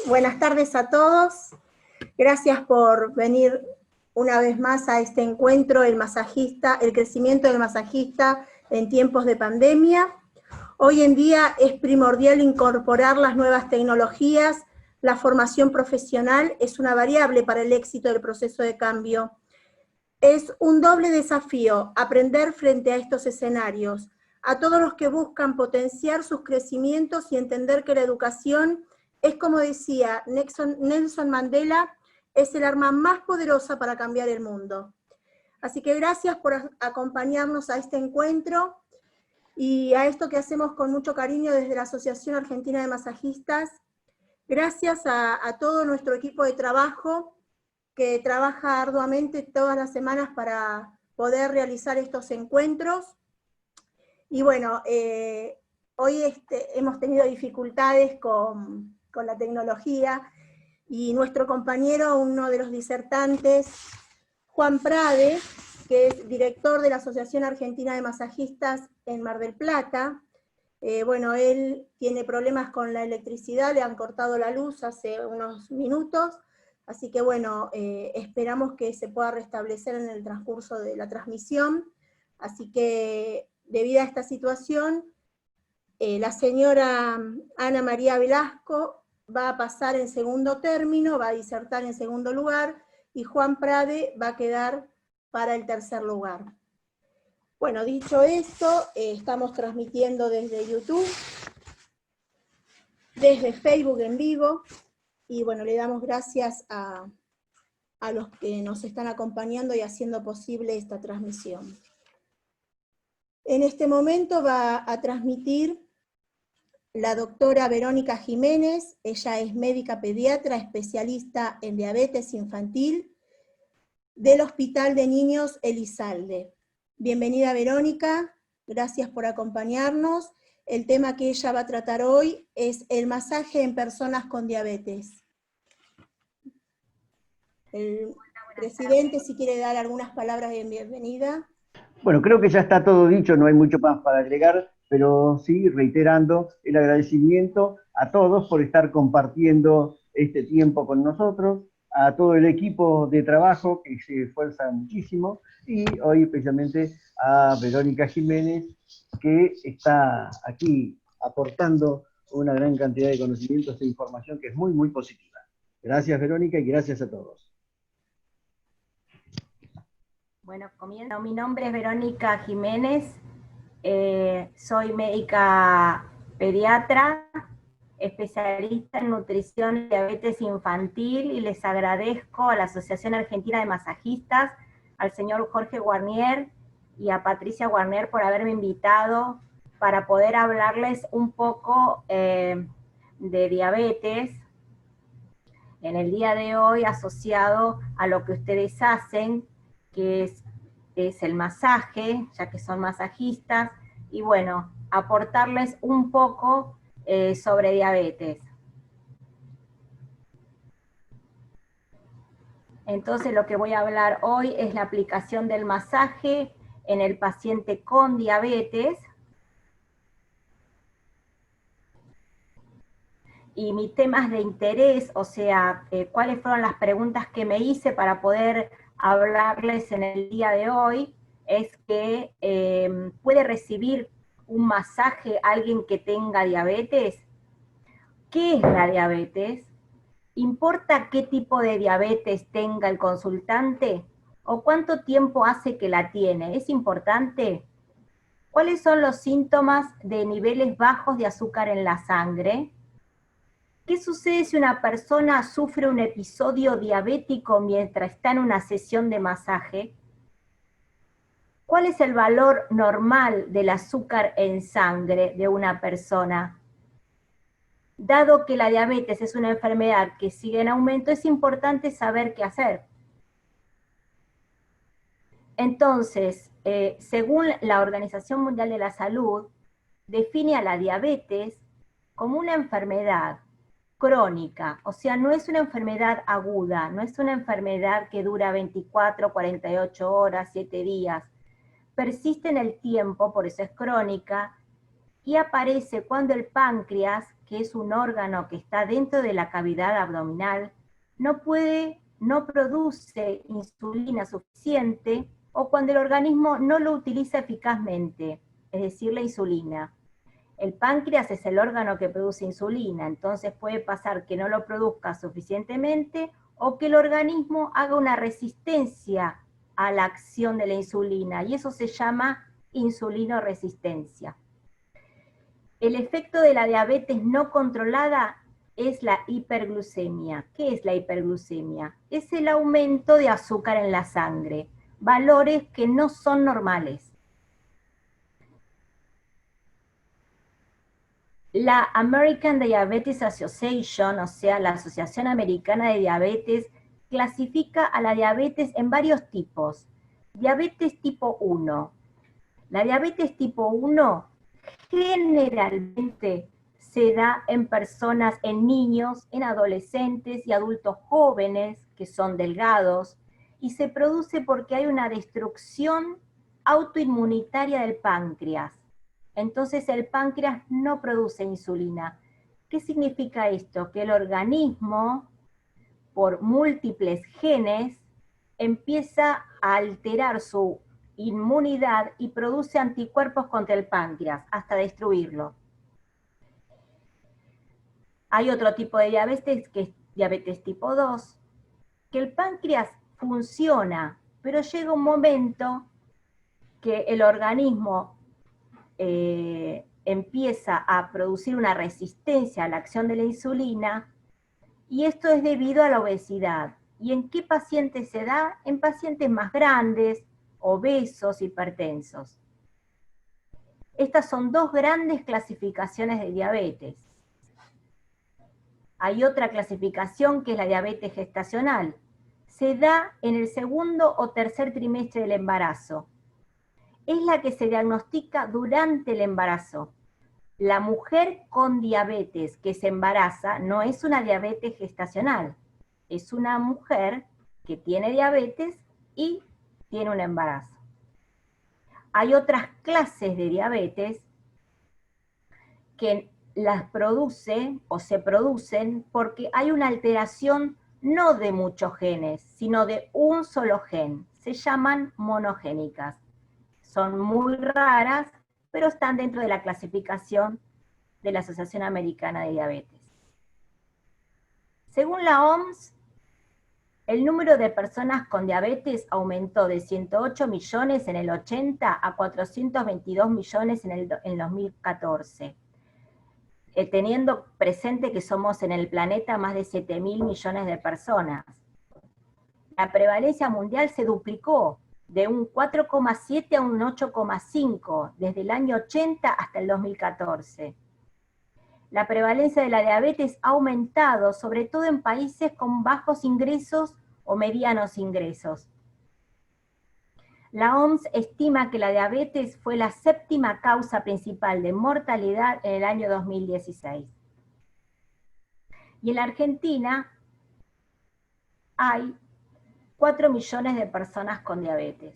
Buenas tardes a todos. Gracias por venir una vez más a este encuentro, el crecimiento del masajista en tiempos de pandemia. Hoy en día es primordial incorporar las nuevas tecnologías. La formación profesional es una variable para el éxito del proceso de cambio. Es un doble desafío aprender frente a estos escenarios. A todos los que buscan potenciar sus crecimientos y entender que la educación es, como decía Nelson Mandela, es el arma más poderosa para cambiar el mundo. Así que gracias por acompañarnos a este encuentro y a esto que hacemos con mucho cariño desde la Asociación Argentina de Masajistas. Gracias a todo nuestro equipo de trabajo que trabaja arduamente todas las semanas para poder realizar estos encuentros. Y bueno, hoy hemos tenido dificultades con la tecnología, y nuestro compañero, uno de los disertantes, Juan Prade, que es director de la Asociación Argentina de Masajistas en Mar del Plata, bueno, él tiene problemas con la electricidad, le han cortado la luz hace unos minutos, así que bueno, esperamos que se pueda restablecer en el transcurso de la transmisión. Así que, debido a esta situación, la señora Ana María Velasco va a pasar en segundo término, va a disertar en segundo lugar, y Juan Prade va a quedar para el tercer lugar. Bueno, dicho esto, estamos transmitiendo desde YouTube, desde Facebook en vivo, y bueno, le damos gracias a los que nos están acompañando y haciendo posible esta transmisión. En este momento va a transmitir la doctora Verónica Jiménez. Ella es médica pediatra, especialista en diabetes infantil del Hospital de Niños Elizalde. Bienvenida, Verónica, gracias por acompañarnos. El tema que ella va a tratar hoy es el masaje en personas con diabetes. El presidente, si quiere dar algunas palabras de bienvenida. Bueno, creo que ya está todo dicho, no hay mucho más para agregar, pero sí, reiterando el agradecimiento a todos por estar compartiendo este tiempo con nosotros, a todo el equipo de trabajo que se esfuerza muchísimo, y hoy especialmente a Verónica Jiménez, que está aquí aportando una gran cantidad de conocimientos e información que es muy, muy positiva. Gracias, Verónica, y gracias a todos. Bueno, comienzo. Mi nombre es Verónica Jiménez, soy médica pediatra, especialista en nutrición y diabetes infantil, y les agradezco a la Asociación Argentina de Masajistas, al señor Jorge Guarnier y a Patricia Guarnier por haberme invitado para poder hablarles un poco de diabetes en el día de hoy, asociado a lo que ustedes hacen, que es el masaje, ya que son masajistas, y bueno, aportarles un poco sobre diabetes. Entonces lo que voy a hablar hoy es la aplicación del masaje en el paciente con diabetes. Y mis temas de interés, o sea, cuáles fueron las preguntas que me hice para poder hablarles en el día de hoy, es que puede recibir un masaje alguien que tenga diabetes. ¿Qué es la diabetes? ¿Importa qué tipo de diabetes tenga el consultante? ¿O cuánto tiempo hace que la tiene? ¿Es importante? ¿Cuáles son los síntomas de niveles bajos de azúcar en la sangre? ¿Qué sucede si una persona sufre un episodio diabético mientras está en una sesión de masaje? ¿Cuál es el valor normal del azúcar en sangre de una persona? Dado que la diabetes es una enfermedad que sigue en aumento, es importante saber qué hacer. Entonces, según la Organización Mundial de la Salud, define a la diabetes como una enfermedad crónica, o sea, no es una enfermedad aguda, no es una enfermedad que dura 24, 48 horas, 7 días, persiste en el tiempo, por eso es crónica, y aparece cuando el páncreas, que es un órgano que está dentro de la cavidad abdominal, no produce insulina suficiente, o cuando el organismo no lo utiliza eficazmente, es decir, la insulina. El páncreas es el órgano que produce insulina, entonces puede pasar que no lo produzca suficientemente o que el organismo haga una resistencia a la acción de la insulina, y eso se llama insulinoresistencia. El efecto de la diabetes no controlada es la hiperglucemia. ¿Qué es la hiperglucemia? Es el aumento de azúcar en la sangre, valores que no son normales. La American Diabetes Association, o sea, la Asociación Americana de Diabetes, clasifica a la diabetes en varios tipos. Diabetes tipo 1. La diabetes tipo 1 generalmente se da en personas, en niños, en adolescentes y adultos jóvenes que son delgados, y se produce porque hay una destrucción autoinmunitaria del páncreas. Entonces el páncreas no produce insulina. ¿Qué significa esto? Que el organismo, por múltiples genes, empieza a alterar su inmunidad y produce anticuerpos contra el páncreas, hasta destruirlo. Hay otro tipo de diabetes, que es diabetes tipo 2, que el páncreas funciona, pero llega un momento que el organismo empieza a producir una resistencia a la acción de la insulina, y esto es debido a la obesidad. ¿Y en qué pacientes se da? En pacientes más grandes, obesos, hipertensos. Estas son dos grandes clasificaciones de diabetes. Hay otra clasificación que es la diabetes gestacional. Se da en el segundo o tercer trimestre del embarazo. Es la que se diagnostica durante el embarazo. La mujer con diabetes que se embaraza no es una diabetes gestacional, es una mujer que tiene diabetes y tiene un embarazo. Hay otras clases de diabetes que las produce o se producen porque hay una alteración no de muchos genes, sino de un solo gen. Se llaman monogénicas. Son muy raras, pero están dentro de la clasificación de la Asociación Americana de Diabetes. Según la OMS, el número de personas con diabetes aumentó de 108 millones en el 80 a 422 millones en el 2014, teniendo presente que somos en el planeta más de 7.000 millones de personas. La prevalencia mundial se duplicó de un 4,7 a un 8,5 desde el año 80 hasta el 2014. La prevalencia de la diabetes ha aumentado, sobre todo en países con bajos ingresos o medianos ingresos. La OMS estima que la diabetes fue la 7ª causa principal de mortalidad en el año 2016. Y en la Argentina hay 4 millones de personas con diabetes.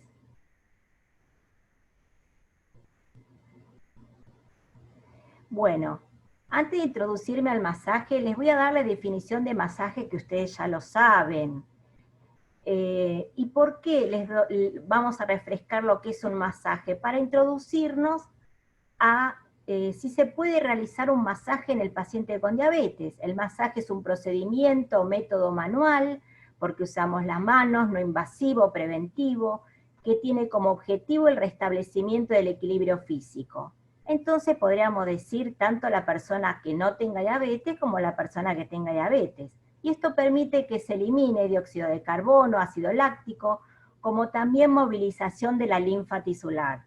Bueno, antes de introducirme al masaje, les voy a dar la definición de masaje que ustedes ya lo saben. ¿Y por qué vamos a refrescar lo que es un masaje? Para introducirnos a si se puede realizar un masaje en el paciente con diabetes. El masaje es un procedimiento o método manual, porque usamos las manos, no invasivo, preventivo, que tiene como objetivo el restablecimiento del equilibrio físico. Entonces podríamos decir tanto la persona que no tenga diabetes como la persona que tenga diabetes. Y esto permite que se elimine dióxido de carbono, ácido láctico, como también movilización de la linfa tisular.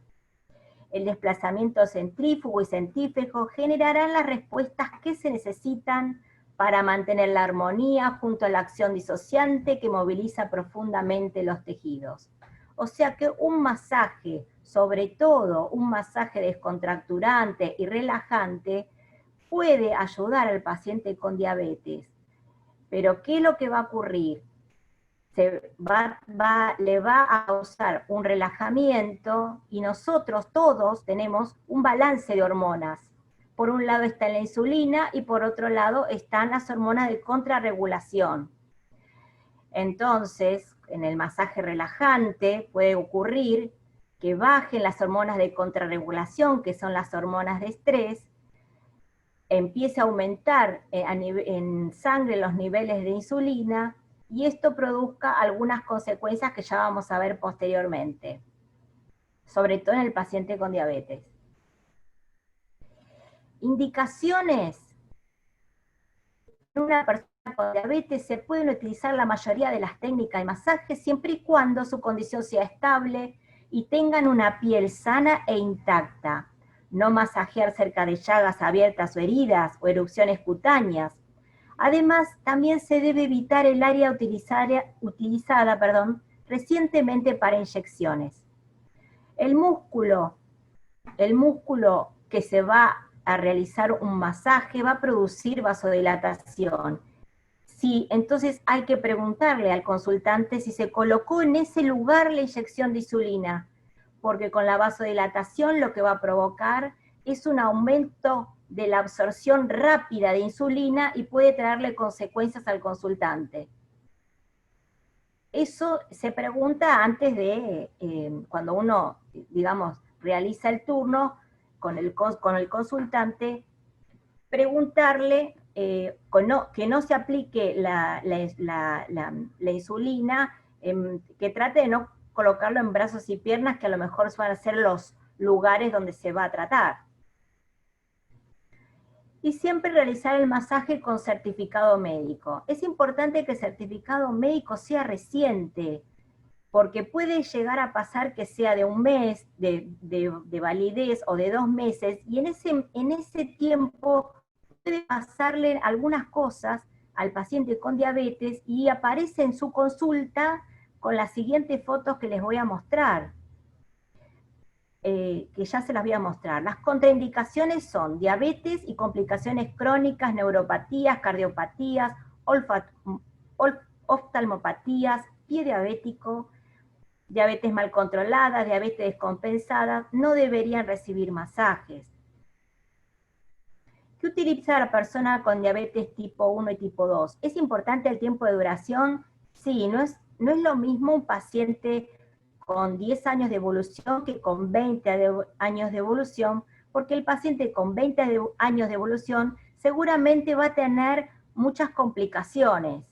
El desplazamiento centrífugo y centrífugo generarán las respuestas que se necesitan para mantener la armonía junto a la acción disociante que moviliza profundamente los tejidos. O sea que un masaje, sobre todo un masaje descontracturante y relajante, puede ayudar al paciente con diabetes. Pero ¿qué es lo que va a ocurrir? Le va a causar un relajamiento, y nosotros todos tenemos un balance de hormonas. por un lado está la insulina y por otro lado están las hormonas de contrarregulación. Entonces, en el masaje relajante puede ocurrir que bajen las hormonas de contrarregulación, que son las hormonas de estrés, empiece a aumentar en sangre los niveles de insulina, y esto produzca algunas consecuencias que ya vamos a ver posteriormente, sobre todo en el paciente con diabetes. Indicaciones. En una persona con diabetes se pueden utilizar la mayoría de las técnicas de masaje siempre y cuando su condición sea estable y tengan una piel sana e intacta. No masajear cerca de llagas abiertas o heridas o erupciones cutáneas. Además, también se debe evitar el área utilizada recientemente para inyecciones. El músculo que se va a realizar un masaje va a producir vasodilatación. Sí, entonces hay que preguntarle al consultante si se colocó en ese lugar la inyección de insulina, porque con la vasodilatación lo que va a provocar es un aumento de la absorción rápida de insulina y puede traerle consecuencias al consultante. Eso se pregunta antes de, cuando uno, digamos, realiza el turno con el consultante, preguntarle que no se aplique la insulina, que trate de no colocarlo en brazos y piernas, que a lo mejor van a ser los lugares donde se va a tratar. Y siempre realizar el masaje con certificado médico. Es importante que el certificado médico sea reciente, porque puede llegar a pasar que sea de un mes de validez o de 2 meses, y en ese tiempo puede pasarle algunas cosas al paciente con diabetes y aparece en su consulta con las siguientes fotos que les voy a mostrar. Que ya se las voy a mostrar. Las contraindicaciones son diabetes y complicaciones crónicas, neuropatías, cardiopatías, oftalmopatías, pie diabético, diabetes mal controlada, diabetes descompensada, no deberían recibir masajes. ¿Qué utiliza la persona con diabetes tipo 1 y tipo 2? ¿Es importante el tiempo de duración? Sí, no es lo mismo un paciente con 10 años de evolución que con 20 años de evolución, porque el paciente con 20 años de evolución seguramente va a tener muchas complicaciones.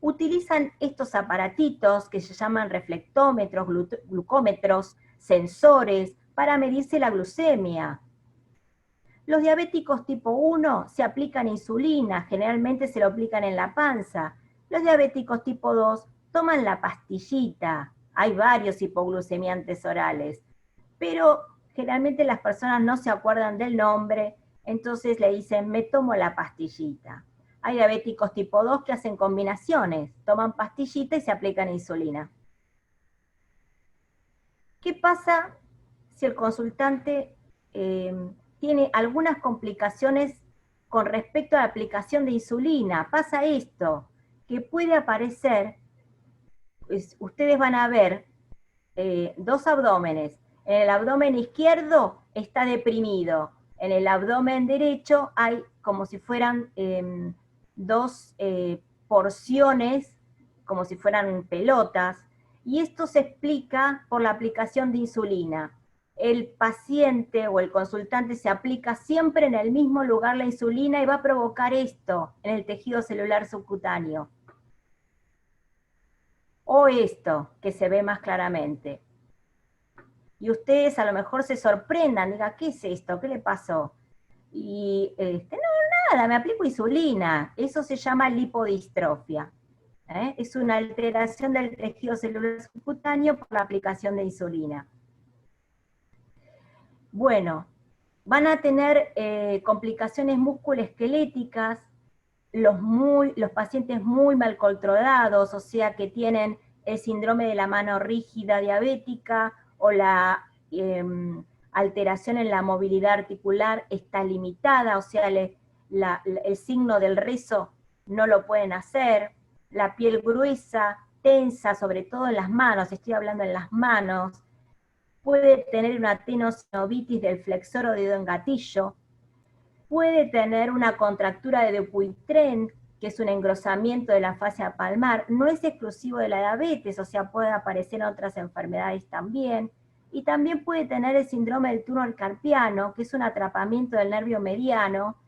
Utilizan estos aparatitos que se llaman reflectómetros, glucómetros, sensores, para medirse la glucemia. Los diabéticos tipo 1 se aplican insulina, generalmente se lo aplican en la panza. Los diabéticos tipo 2 toman la pastillita. Hay varios hipoglucemiantes orales, pero generalmente las personas no se acuerdan del nombre, entonces le dicen, me tomo la pastillita. Hay diabéticos tipo 2 que hacen combinaciones, toman pastillita y se aplican insulina. ¿Qué pasa si el consultante tiene algunas complicaciones con respecto a la aplicación de insulina? Pasa esto, que puede aparecer, ustedes van a ver 2 abdómenes. En el abdomen izquierdo está deprimido, en el abdomen derecho hay como si fueran 2 porciones, como si fueran pelotas, y esto se explica por la aplicación de insulina. El paciente o el consultante se aplica siempre en el mismo lugar la insulina y va a provocar esto en el tejido celular subcutáneo. O esto, que se ve más claramente. Y ustedes a lo mejor se sorprendan, digan, ¿qué es esto? ¿Qué le pasó? Y no, nada, me aplico insulina. Eso se llama lipodistrofia. Es una alteración del tejido celular subcutáneo por la aplicación de insulina. Bueno, van a tener complicaciones musculoesqueléticas, los pacientes muy mal controlados, o sea que tienen el síndrome de la mano rígida diabética, o la alteración en la movilidad articular está limitada, o sea, el signo del rezo no lo pueden hacer, la piel gruesa, tensa, sobre todo en las manos, estoy hablando en las manos, puede tener una tenosinovitis del flexor o dedo en gatillo, puede tener una contractura de Dupuytren, que es un engrosamiento de la fascia palmar, no es exclusivo de la diabetes, o sea, puede aparecer en otras enfermedades también, y también puede tener el síndrome del túnel carpiano, que es un atrapamiento del nervio mediano,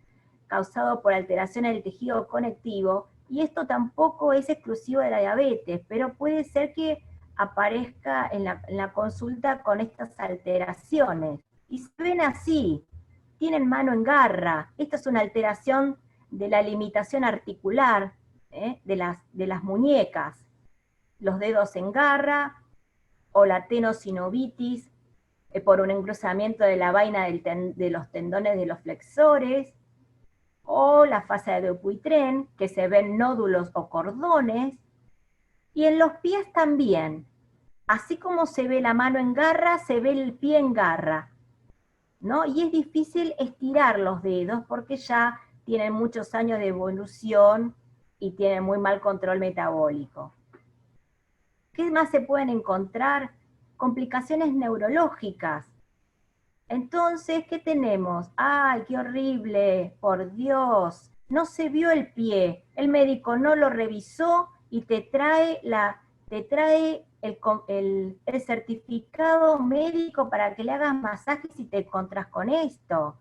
causado por alteraciones del tejido conectivo, y esto tampoco es exclusivo de la diabetes, pero puede ser que aparezca en la consulta con estas alteraciones. Y se ven así, tienen mano en garra. Esta es una alteración de la limitación articular de las muñecas. Los dedos en garra, o la tenosinovitis, por un engrosamiento de la vaina de los tendones de los flexores, o la fascia de Dupuytren, que se ven nódulos o cordones, y en los pies también. Así como se ve la mano en garra, se ve el pie en garra, ¿no? Y es difícil estirar los dedos porque ya tienen muchos años de evolución y tienen muy mal control metabólico. ¿Qué más se pueden encontrar? Complicaciones neurológicas. Entonces, ¿qué tenemos? ¡Ay, qué horrible! ¡Por Dios! No se vio el pie, el médico no lo revisó y te trae el certificado médico para que le hagas masajes y te encontrás con esto.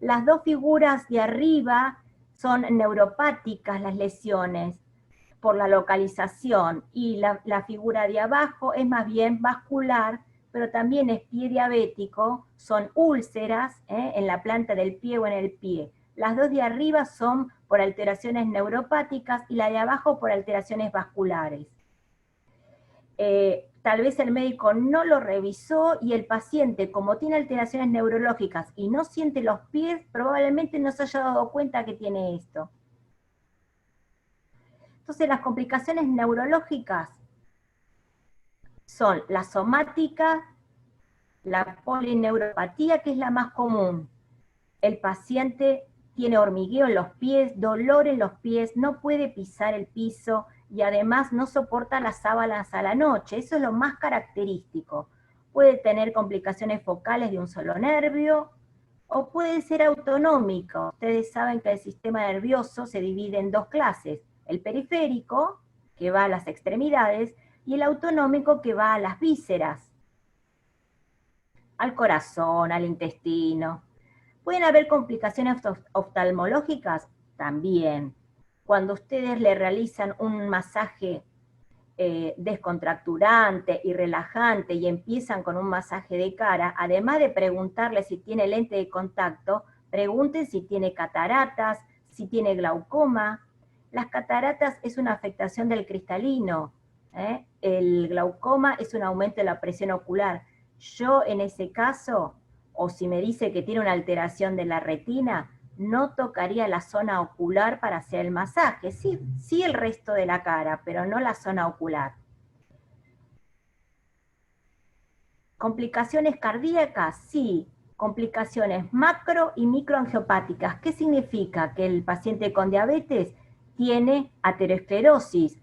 Las dos figuras de arriba son neuropáticas las lesiones por la localización, y la figura de abajo es más bien vascular, pero también es pie diabético, son úlceras en la planta del pie o en el pie. Las dos de arriba son por alteraciones neuropáticas y la de abajo por alteraciones vasculares. Tal vez el médico no lo revisó y el paciente, como tiene alteraciones neurológicas y no siente los pies, probablemente no se haya dado cuenta que tiene esto. Entonces, las complicaciones neurológicas son la somática, la polineuropatía, que es la más común. El paciente tiene hormigueo en los pies, dolor en los pies, no puede pisar el piso y además no soporta las sábanas a la noche. Eso es lo más característico. Puede tener complicaciones focales de un solo nervio o puede ser autonómico. Ustedes saben que el sistema nervioso se divide en dos clases: el periférico, que va a las extremidades, y el autonómico, que va a las vísceras, al corazón, al intestino. ¿Pueden haber complicaciones oftalmológicas? También. Cuando ustedes le realizan un masaje descontracturante y relajante y empiezan con un masaje de cara, además de preguntarle si tiene lente de contacto, pregunten si tiene cataratas, si tiene glaucoma. Las cataratas es una afectación del cristalino, el glaucoma es un aumento de la presión ocular. Yo en ese caso, o si me dice que tiene una alteración de la retina, no tocaría la zona ocular para hacer el masaje. Sí el resto de la cara, pero no la zona ocular. ¿Complicaciones cardíacas? Sí. Complicaciones macro y microangiopáticas. ¿Qué significa? Que el paciente con diabetes tiene aterosclerosis,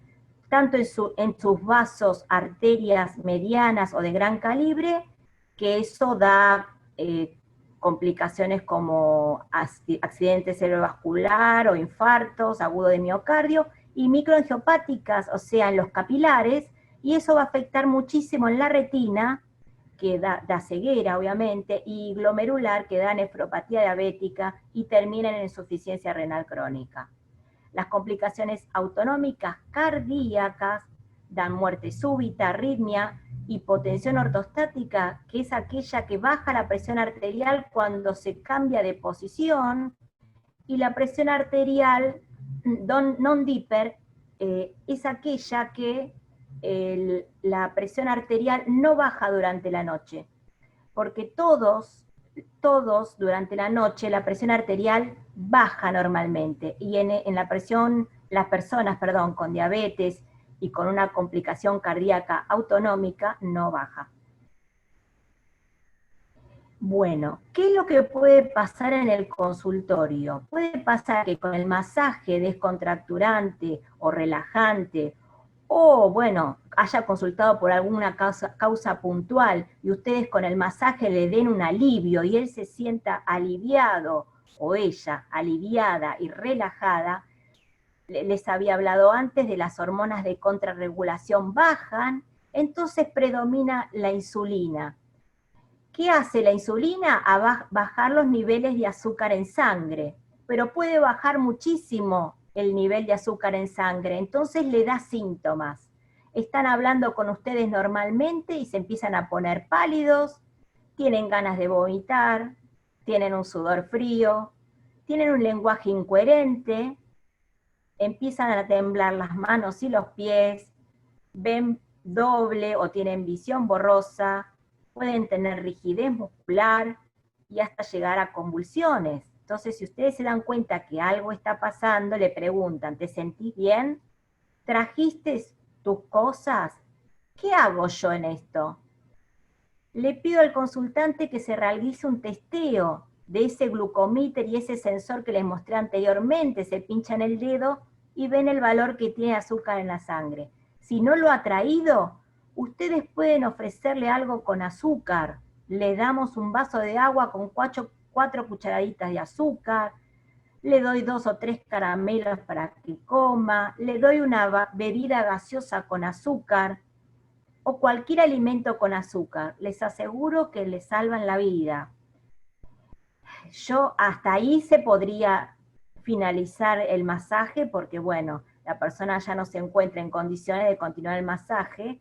tanto en sus vasos, arterias medianas o de gran calibre, que eso da complicaciones como accidente cerebrovascular o infartos, agudo de miocardio, y microangiopáticas, o sea, en los capilares, y eso va a afectar muchísimo en la retina, que da ceguera, obviamente, y glomerular, que da nefropatía diabética y termina en insuficiencia renal crónica. Las complicaciones autonómicas cardíacas dan muerte súbita, arritmia, hipotensión ortostática, que es aquella que baja la presión arterial cuando se cambia de posición, y la presión arterial non-diper es aquella que la presión arterial no baja durante la noche, porque todos durante la noche la presión arterial baja normalmente, y las personas con diabetes y con una complicación cardíaca autonómica no baja. Bueno, ¿qué es lo que puede pasar en el consultorio? Puede pasar que con el masaje descontracturante o relajante, o bueno, haya consultado por alguna causa puntual y ustedes con el masaje le den un alivio y él se sienta aliviado o ella aliviada y relajada, les había hablado antes de las hormonas de contrarregulación bajan, entonces predomina la insulina. ¿Qué hace la insulina? A bajar los niveles de azúcar en sangre, pero puede bajar muchísimo el nivel de azúcar en sangre, entonces le da síntomas. Están hablando con ustedes normalmente y se empiezan a poner pálidos, tienen ganas de vomitar, tienen un sudor frío, tienen un lenguaje incoherente, empiezan a temblar las manos y los pies, ven doble o tienen visión borrosa, pueden tener rigidez muscular y hasta llegar a convulsiones. Entonces, si ustedes se dan cuenta que algo está pasando, le preguntan, ¿te sentís bien? ¿Trajiste tus cosas? ¿Qué hago yo en esto? Le pido al consultante que se realice un testeo de ese glucomíter y ese sensor que les mostré anteriormente, se pinchan el dedo y ven el valor que tiene azúcar en la sangre. Si no lo ha traído, ustedes pueden ofrecerle algo con azúcar. Le damos un vaso de agua con 4 cucharaditas de azúcar, le doy 2 o 3 caramelos para que coma, le doy una bebida gaseosa con azúcar, o cualquier alimento con azúcar. Les aseguro que les salvan la vida. Yo hasta ahí se podría finalizar el masaje porque, bueno, la persona ya no se encuentra en condiciones de continuar el masaje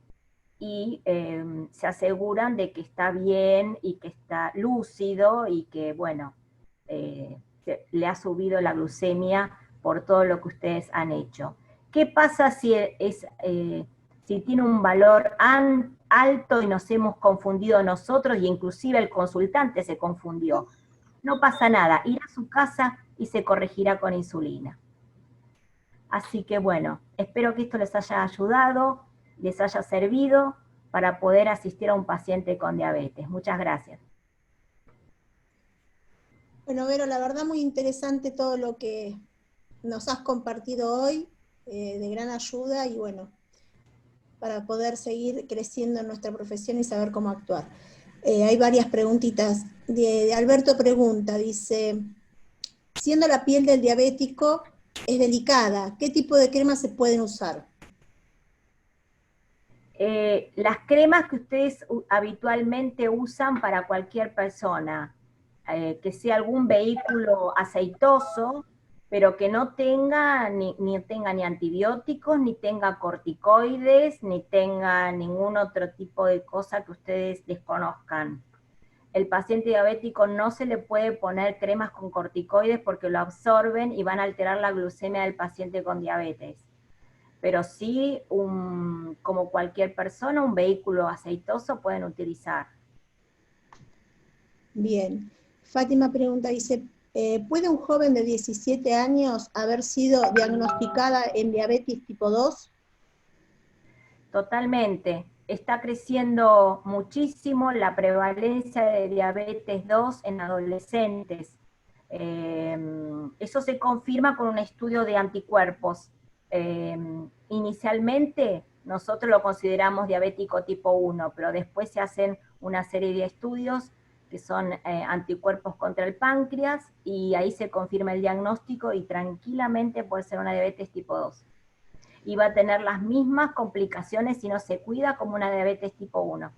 y se aseguran de que está bien y que está lúcido y que, bueno, le ha subido la glucemia por todo lo que ustedes han hecho. ¿Qué pasa si si tiene un valor alto y nos hemos confundido nosotros y inclusive el consultante se confundió? No pasa nada, irá a su casa y se corregirá con insulina. Así que bueno, espero que esto les haya ayudado, les haya servido para poder asistir a un paciente con diabetes. Muchas gracias. Bueno, Vero, la verdad muy interesante todo lo que nos has compartido hoy, de gran ayuda y bueno, para poder seguir creciendo en nuestra profesión y saber cómo actuar. Hay varias preguntitas. De Alberto pregunta, dice, siendo la piel del diabético es delicada, ¿qué tipo de cremas se pueden usar? Las cremas que ustedes habitualmente usan para cualquier persona, que sea algún vehículo aceitoso, pero que no tenga ni antibióticos, ni tenga corticoides, ni tenga ningún otro tipo de cosa que ustedes desconozcan. El paciente diabético no se le puede poner cremas con corticoides porque lo absorben y van a alterar la glucemia del paciente con diabetes. Pero sí, como cualquier persona, un vehículo aceitoso pueden utilizar. Bien. Fátima pregunta, dice, ¿puede un joven de 17 años haber sido diagnosticada en diabetes tipo 2? Totalmente. Está creciendo muchísimo la prevalencia de diabetes 2 en adolescentes. Eso se confirma con un estudio de anticuerpos. Inicialmente nosotros lo consideramos diabético tipo 1, pero después se hacen una serie de estudios que son anticuerpos contra el páncreas, y ahí se confirma el diagnóstico y tranquilamente puede ser una diabetes tipo 2. Y va a tener las mismas complicaciones si no se cuida como una diabetes tipo 1.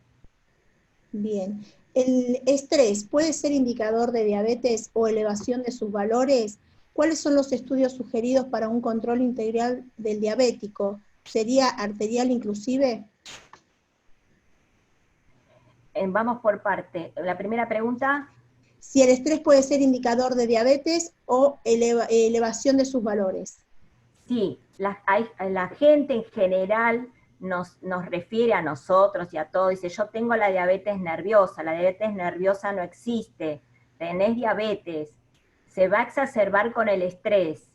Bien. ¿El estrés puede ser indicador de diabetes o elevación de sus valores? ¿Cuáles son los estudios sugeridos para un control integral del diabético? ¿Sería arterial inclusive? Vamos por parte. La primera pregunta. Si el estrés puede ser indicador de diabetes o elevación de sus valores. Sí, la gente en general nos refiere a nosotros y a todos, dice, yo tengo la diabetes nerviosa no existe, tenés diabetes, se va a exacerbar con el estrés,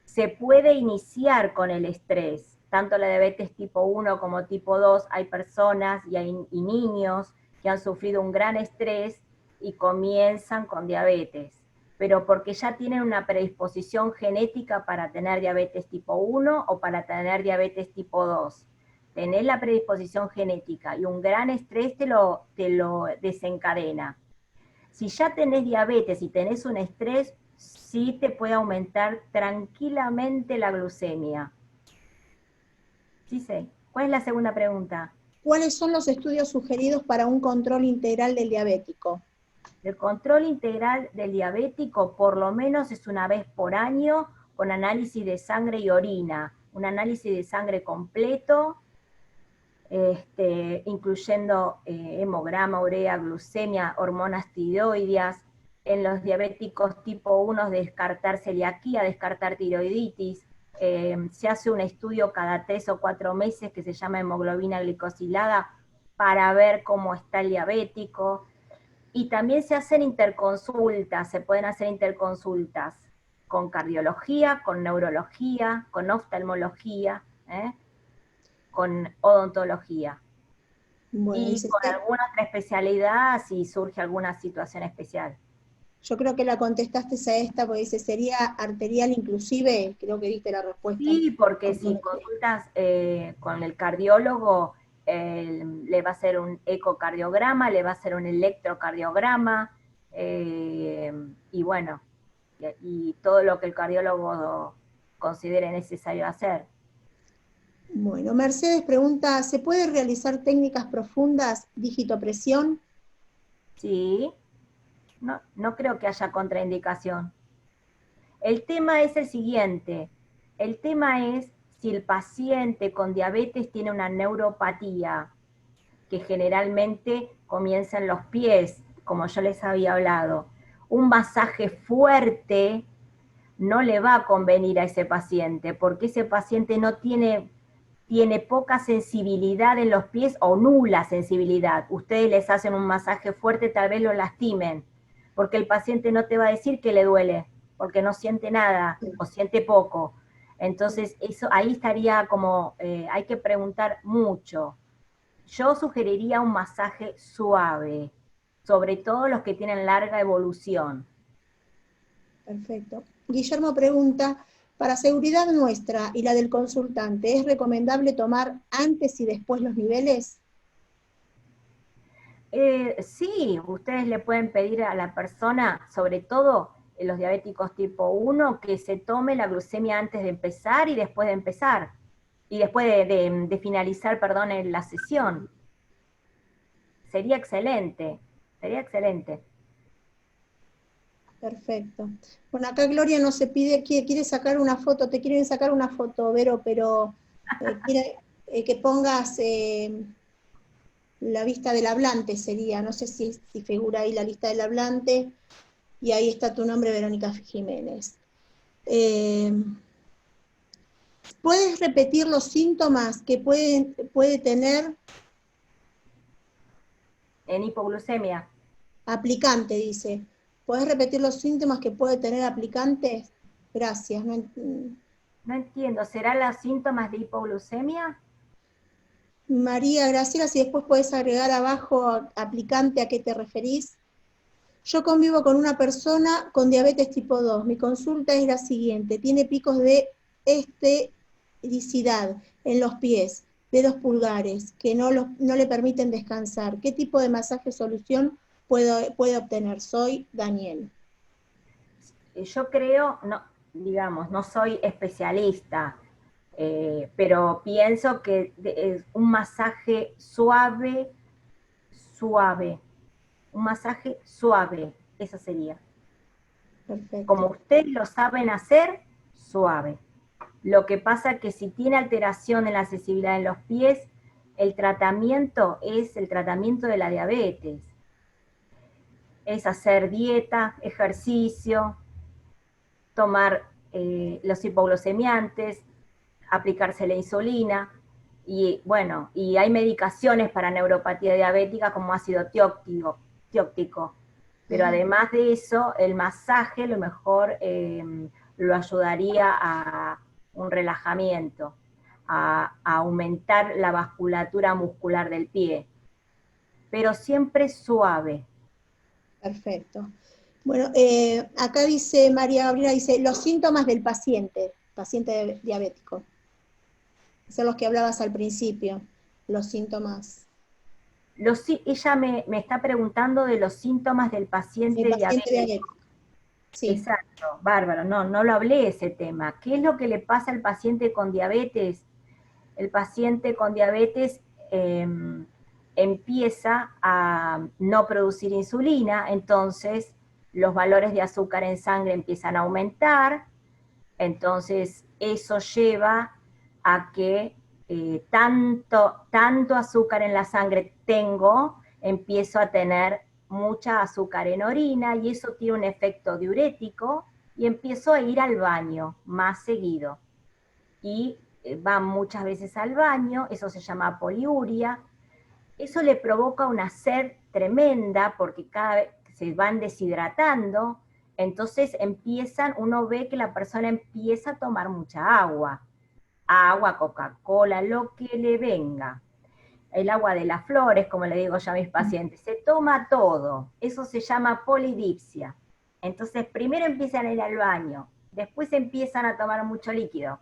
se puede iniciar con el estrés, tanto la diabetes tipo 1 como tipo 2, hay personas y niños que han sufrido un gran estrés y comienzan con diabetes, pero porque ya tienen una predisposición genética para tener diabetes tipo 1 o para tener diabetes tipo 2. Tenés la predisposición genética y un gran estrés te lo desencadena. Si ya tenés diabetes y tenés un estrés, sí te puede aumentar tranquilamente la glucemia. Sí sé. ¿Cuál es la segunda pregunta? ¿Cuáles son los estudios sugeridos para un control integral del diabético? El control integral del diabético por lo menos es una vez por año con análisis de sangre y orina, un análisis de sangre completo, incluyendo hemograma, urea, glucemia, hormonas tiroideas. En los diabéticos tipo 1 descartar celiaquía, descartar tiroiditis. Se hace un estudio cada 3 o 4 meses que se llama hemoglobina glicosilada para ver cómo está el diabético. Y también se hacen interconsultas, se pueden hacer interconsultas con cardiología, con neurología, con oftalmología, con odontología. Bueno, Y dice, con alguna otra especialidad si surge alguna situación especial. yo creo que la contestaste a esta, porque dice, ¿sería arterial inclusive? Creo que diste la respuesta. Sí, porque si consultas con el cardiólogo, le va a hacer un ecocardiograma, le va a hacer un electrocardiograma, y bueno, y todo lo que el cardiólogo considere necesario hacer. Bueno, Mercedes pregunta, ¿se puede realizar técnicas profundas, dígito-presión? Sí, no creo que haya contraindicación. El tema es el siguiente, el tema es si el paciente con diabetes tiene una neuropatía, que generalmente comienza en los pies, como yo les había hablado. Un masaje fuerte no le va a convenir a ese paciente, porque ese paciente no tiene poca sensibilidad en los pies o nula sensibilidad. Ustedes les hacen un masaje fuerte, tal vez lo lastimen, porque el paciente no te va a decir que le duele, porque no siente nada o siente poco. Entonces, eso ahí estaría como, hay que preguntar mucho. Yo sugeriría un masaje suave, sobre todo los que tienen larga evolución. Perfecto. Guillermo pregunta, para seguridad nuestra y la del consultante, ¿es recomendable tomar antes y después los niveles? Sí, ustedes le pueden pedir a la persona, sobre todo los diabéticos tipo 1, que se tome la glucemia antes de empezar y después de empezar, y después de finalizar, perdón, en la sesión. Sería excelente, sería excelente. Perfecto. Bueno, acá Gloria no se pide, quiere sacar una foto, te quieren sacar una foto, Vero, pero quiere que pongas la vista del hablante, sería, no sé si figura ahí la lista del hablante, y ahí está tu nombre, Verónica Jiménez. ¿Puedes repetir los síntomas que puede tener? En hipoglucemia. Aplicante, dice. ¿Puedes repetir los síntomas que puede tener aplicante? Gracias. No entiendo, ¿será los síntomas de hipoglucemia? María Graciela, si después puedes agregar abajo aplicante a qué te referís. Yo convivo con una persona con diabetes tipo 2. Mi consulta es la siguiente. Tiene picos de estericidad en los pies, dedos pulgares, que no le permiten descansar. ¿Qué tipo de masaje solución puede obtener? Soy Daniel. Yo creo, no, digamos, no soy especialista, pero pienso que es un masaje suave, un masaje suave, eso sería. Perfecto. Como ustedes lo saben hacer, suave. Lo que pasa es que si tiene alteración en la sensibilidad en los pies, el tratamiento es el tratamiento de la diabetes. Es hacer dieta, ejercicio, tomar los hipoglucemiantes, aplicarse la insulina, y bueno, y hay medicaciones para neuropatía diabética como ácido tióptico. Pero además de eso, el masaje lo mejor lo ayudaría a un relajamiento, a aumentar la vasculatura muscular del pie, pero siempre suave. Perfecto. Bueno, acá dice María Gabriela, dice, los síntomas del paciente diabético. Son los que hablabas al principio, los síntomas. ella me está preguntando de los síntomas del paciente diabético. Sí. Exacto, bárbaro, no lo hablé ese tema. ¿Qué es lo que le pasa al paciente con diabetes? El paciente con diabetes empieza a no producir insulina, entonces los valores de azúcar en sangre empiezan a aumentar, entonces eso lleva a que tanto azúcar en la sangre tengo, empiezo a tener mucha azúcar en orina y eso tiene un efecto diurético y empiezo a ir al baño más seguido. Y va muchas veces al baño, eso se llama poliuria, eso le provoca una sed tremenda porque cada vez se van deshidratando, entonces uno ve que la persona empieza a tomar mucha agua, Coca-Cola, lo que le venga. El agua de las flores, como le digo yo a mis pacientes, se toma todo, eso se llama polidipsia. Entonces primero empiezan a ir al baño, después empiezan a tomar mucho líquido.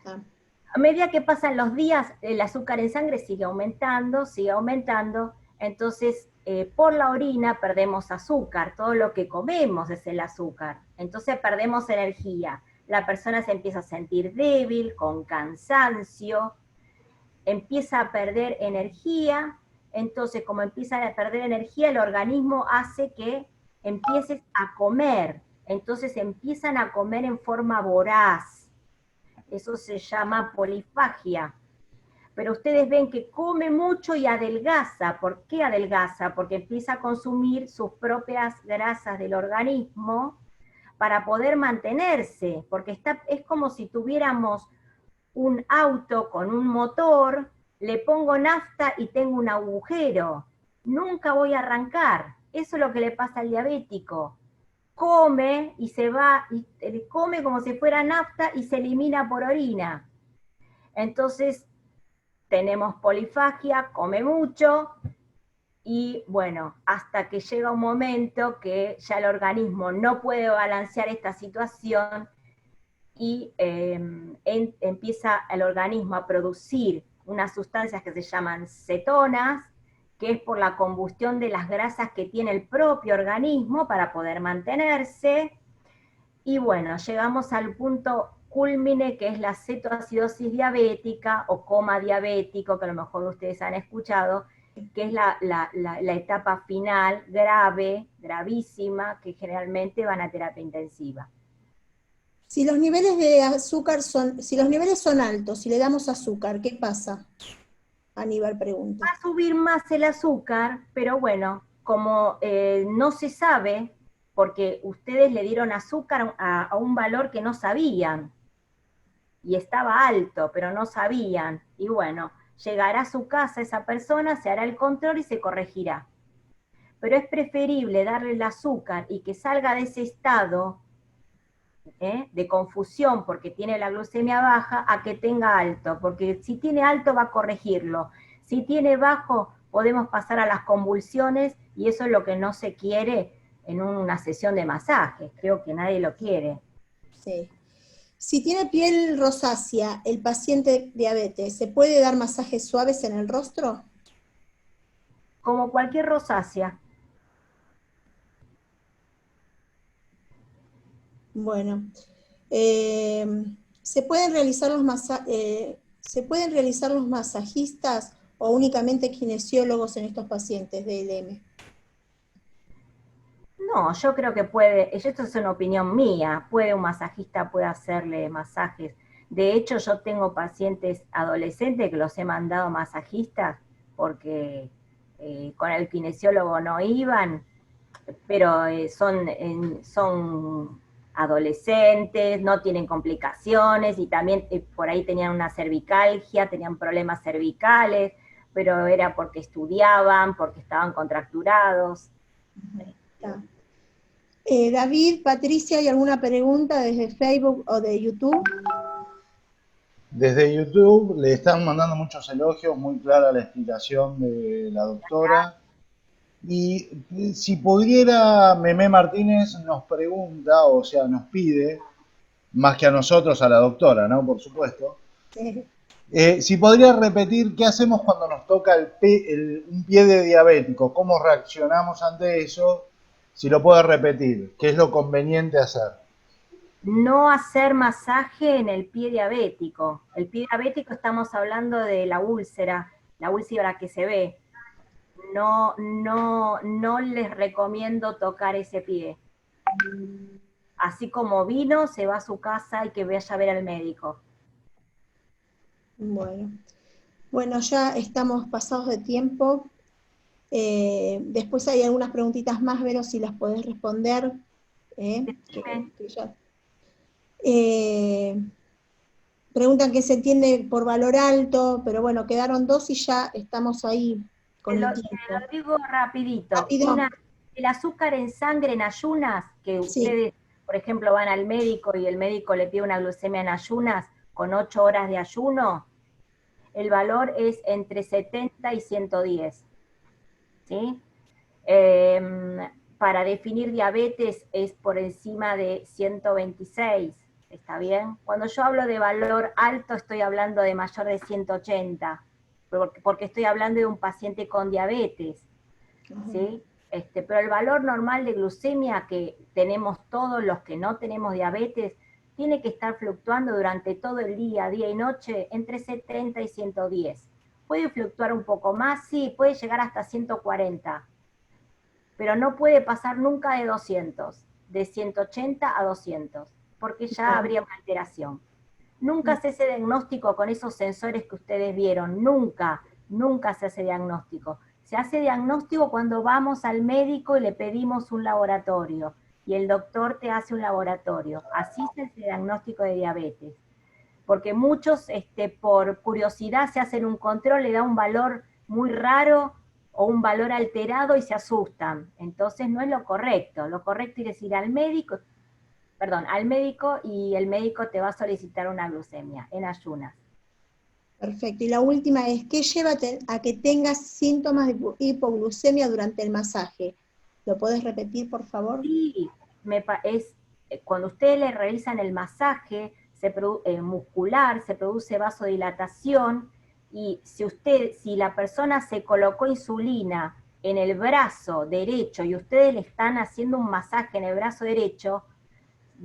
A medida que pasan los días, el azúcar en sangre sigue aumentando, entonces por la orina perdemos azúcar, todo lo que comemos es el azúcar, entonces perdemos energía, la persona se empieza a sentir débil, con cansancio, empieza a perder energía, entonces como empieza a perder energía, el organismo hace que empieces a comer, entonces empiezan a comer en forma voraz, eso se llama polifagia. Pero ustedes ven que come mucho y adelgaza. ¿Por qué adelgaza? Porque empieza a consumir sus propias grasas del organismo para poder mantenerse, porque es como si tuviéramos un auto con un motor, le pongo nafta y tengo un agujero. Nunca voy a arrancar. Eso es lo que le pasa al diabético. Come y se va, y come como si fuera nafta y se elimina por orina. Entonces, tenemos polifagia, come mucho, y bueno, hasta que llega un momento que ya el organismo no puede balancear esta situación y empieza el organismo a producir unas sustancias que se llaman cetonas, que es por la combustión de las grasas que tiene el propio organismo para poder mantenerse, y bueno, llegamos al punto culmine que es la cetoacidosis diabética o coma diabético, que a lo mejor ustedes han escuchado, que es la etapa final grave, gravísima, que generalmente van a terapia intensiva. Si los niveles de azúcar si los niveles son altos, si le damos azúcar, ¿qué pasa? Aníbal pregunta. Va a subir más el azúcar, pero bueno, como no se sabe, porque ustedes le dieron azúcar a un valor que no sabían, y estaba alto, pero no sabían, y bueno, llegará a su casa esa persona, se hará el control y se corregirá. Pero es preferible darle el azúcar y que salga de ese estado de confusión porque tiene la glucemia baja a que tenga alto, porque si tiene alto va a corregirlo, si tiene bajo podemos pasar a las convulsiones y eso es lo que no se quiere en una sesión de masajes, creo que nadie lo quiere. Sí. Si tiene piel rosácea el paciente diabetes, ¿se puede dar masajes suaves en el rostro? Como cualquier rosácea. Bueno, ¿se pueden realizar los masajistas o únicamente kinesiólogos en estos pacientes de LM? No, yo creo que puede, esto es una opinión mía, un masajista puede hacerle masajes. De hecho, yo tengo pacientes adolescentes que los he mandado masajistas porque con el kinesiólogo no iban, pero son adolescentes, no tienen complicaciones y también por ahí tenían una cervicalgia, tenían problemas cervicales, pero era porque estudiaban, porque estaban contracturados. David, Patricia, ¿hay alguna pregunta desde Facebook o de YouTube? Desde YouTube le están mandando muchos elogios, muy clara la explicación de la doctora. Y si pudiera, Memé Martínez nos pregunta, o sea, nos pide, más que a nosotros, a la doctora, ¿no? Por supuesto. Sí. Si podría repetir, ¿qué hacemos cuando nos toca un pie de diabético? ¿Cómo reaccionamos ante eso? Si lo puede repetir, ¿qué es lo conveniente hacer? No hacer masaje en el pie diabético. El pie diabético estamos hablando de la úlcera que se ve. No les recomiendo tocar ese pie. Así como vino, se va a su casa y que vaya a ver al médico. Bueno, ya estamos pasados de tiempo. Después hay algunas preguntitas más, Vero, si las podés responder. Preguntan qué se entiende por valor alto, pero bueno, quedaron 2 y ya estamos ahí con el tiempo. Te lo digo rapidito. Rápido. El azúcar en sangre en ayunas, que ustedes, por ejemplo, van al médico y el médico le pide una glucemia en ayunas con 8 horas de ayuno, el valor es entre 70 y 110. ¿Sí? Para definir diabetes es por encima de 126, ¿está bien? Cuando yo hablo de valor alto estoy hablando de mayor de 180, porque estoy hablando de un paciente con diabetes, ¿sí? Pero el valor normal de glucemia que tenemos todos los que no tenemos diabetes, tiene que estar fluctuando durante todo el día y noche, entre 70 y 110. ¿Puede fluctuar un poco más? Sí, puede llegar hasta 140, pero no puede pasar nunca de 200, de 180 a 200, porque ya habría una alteración. Nunca se hace diagnóstico con esos sensores que ustedes vieron, nunca se hace diagnóstico. Se hace diagnóstico cuando vamos al médico y le pedimos un laboratorio, y el doctor te hace un laboratorio. Así se hace diagnóstico de diabetes. Porque muchos, por curiosidad, se hacen un control, le da un valor muy raro o un valor alterado y se asustan. Entonces no es lo correcto. Lo correcto es ir al médico y el médico te va a solicitar una glucemia en ayunas. Perfecto. Y la última es, ¿qué lleva a que tengas síntomas de hipoglucemia durante el masaje? ¿Lo puedes repetir, por favor? Sí, cuando ustedes le realizan el masaje muscular, se produce vasodilatación, y si la persona se colocó insulina en el brazo derecho y ustedes le están haciendo un masaje en el brazo derecho,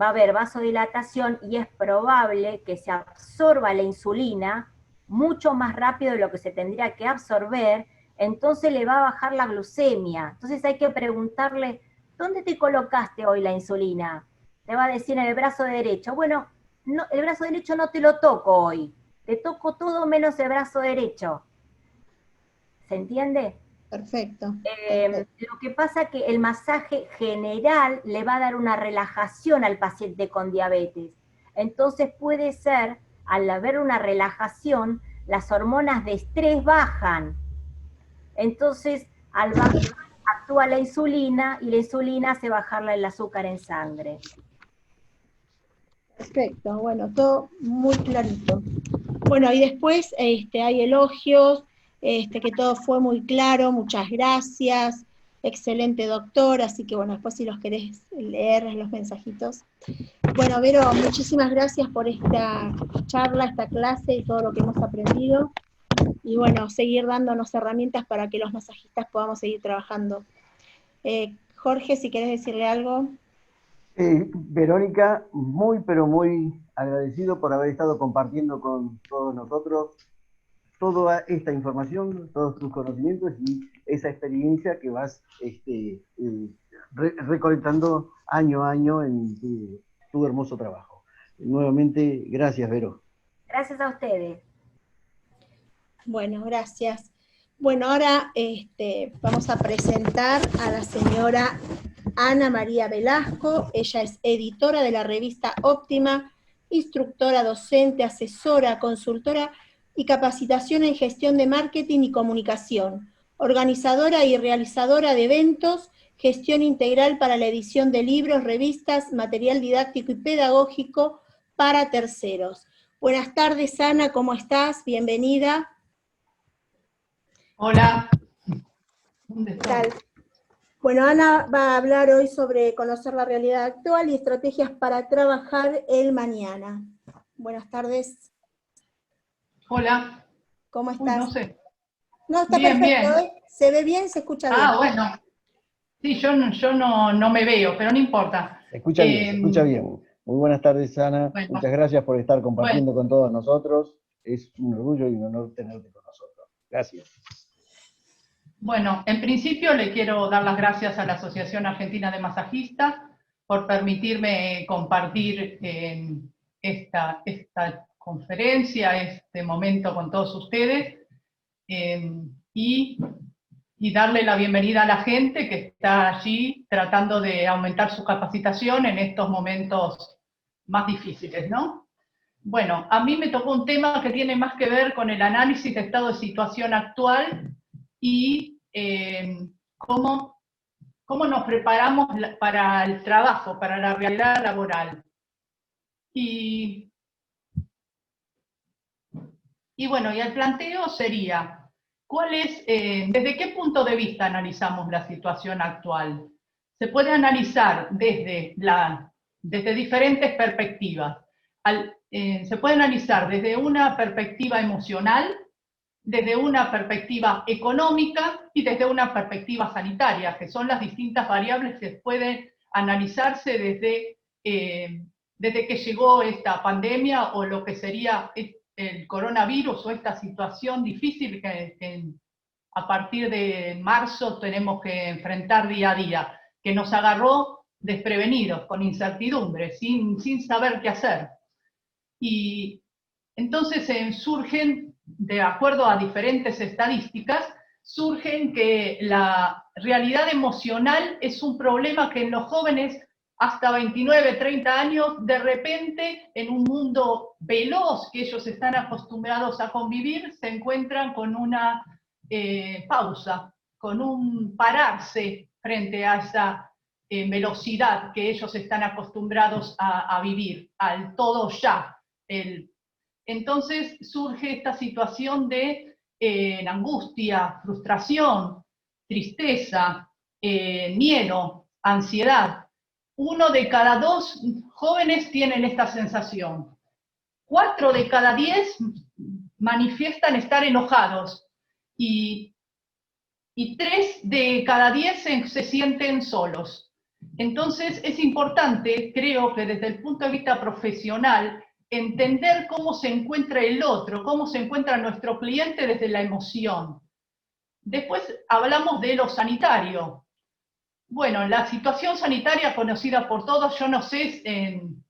va a haber vasodilatación y es probable que se absorba la insulina mucho más rápido de lo que se tendría que absorber, entonces le va a bajar la glucemia. Entonces hay que preguntarle, ¿dónde te colocaste hoy la insulina? Te va a decir en el brazo derecho. Bueno, no, el brazo derecho no te lo toco hoy, te toco todo menos el brazo derecho. ¿Se entiende? Perfecto. Lo que pasa es que el masaje general le va a dar una relajación al paciente con diabetes. Entonces puede ser, al haber una relajación, las hormonas de estrés bajan. Entonces, al bajar, actúa la insulina y la insulina hace bajarle el azúcar en sangre. Perfecto, bueno, todo muy clarito. Bueno, y después hay elogios, que todo fue muy claro, muchas gracias, excelente doctor, así que bueno, después si los querés leer los mensajitos. Bueno, Vero, muchísimas gracias por esta charla, esta clase y todo lo que hemos aprendido. Y bueno, seguir dándonos herramientas para que los masajistas podamos seguir trabajando. Jorge, si querés decirle algo. Verónica, muy pero muy agradecido por haber estado compartiendo con todos nosotros toda esta información, todos tus conocimientos y esa experiencia que vas recolectando año a año en tu hermoso trabajo. Nuevamente, gracias, Vero. Gracias a ustedes. Bueno, gracias. Bueno, ahora vamos a presentar a la señora Ana María Velasco. Ella es editora de la revista Óptima, instructora, docente, asesora, consultora y capacitación en gestión de marketing y comunicación, organizadora y realizadora de eventos, gestión integral para la edición de libros, revistas, material didáctico y pedagógico para terceros. Buenas tardes, Ana, ¿cómo estás? Bienvenida. Hola. ¿Qué tal? Bueno, Ana va a hablar hoy sobre conocer la realidad actual y estrategias para trabajar el mañana. Buenas tardes. Hola. ¿Cómo Uy, estás? no sé. No, está Bien, perfecto, bien. ¿eh? Se ve bien, se escucha bien. Ah, bueno. Sí, yo no me veo, pero no importa. Se escucha bien, se escucha bien. Muy buenas tardes, Ana. Bueno, Muchas gracias por estar bueno, compartiendo con todos nosotros. Es un orgullo y un honor tenerte con nosotros. Gracias. bueno, en principio le quiero dar las gracias a la Asociación Argentina de Masajistas por permitirme compartir esta conferencia, este momento con todos ustedes, y darle la bienvenida a la gente que está allí tratando de aumentar su capacitación en estos momentos más difíciles, ¿no? Bueno, a mí me tocó un tema que tiene más que ver con el análisis de estado de situación actual y cómo nos preparamos para el trabajo, para la realidad laboral. Y bueno, y el planteo sería, ¿desde qué punto de vista analizamos la situación actual? Se puede analizar desde diferentes perspectivas. Se puede analizar desde una perspectiva emocional, desde una perspectiva económica y desde una perspectiva sanitaria, que son las distintas variables que pueden analizarse desde que llegó esta pandemia o lo que sería el coronavirus o esta situación difícil que a partir de marzo tenemos que enfrentar día a día, que nos agarró desprevenidos, con incertidumbre, sin saber qué hacer. Y entonces surgen, de acuerdo a diferentes estadísticas, surgen que la realidad emocional es un problema que en los jóvenes hasta 29, 30 años, de repente, en un mundo veloz que ellos están acostumbrados a convivir, se encuentran con una pausa, con un pararse frente a esa velocidad que ellos están acostumbrados a vivir, al todo ya. Entonces surge esta situación de angustia, frustración, tristeza, miedo, ansiedad. 1 de cada 2 jóvenes tienen esta sensación. 4 de cada 10 manifiestan estar enojados y 3 de cada 10 se sienten solos. Entonces es importante, creo que desde el punto de vista profesional, entender cómo se encuentra el otro, cómo se encuentra nuestro cliente desde la emoción. Después hablamos de lo sanitario. Bueno, la situación sanitaria conocida por todos, yo no sé,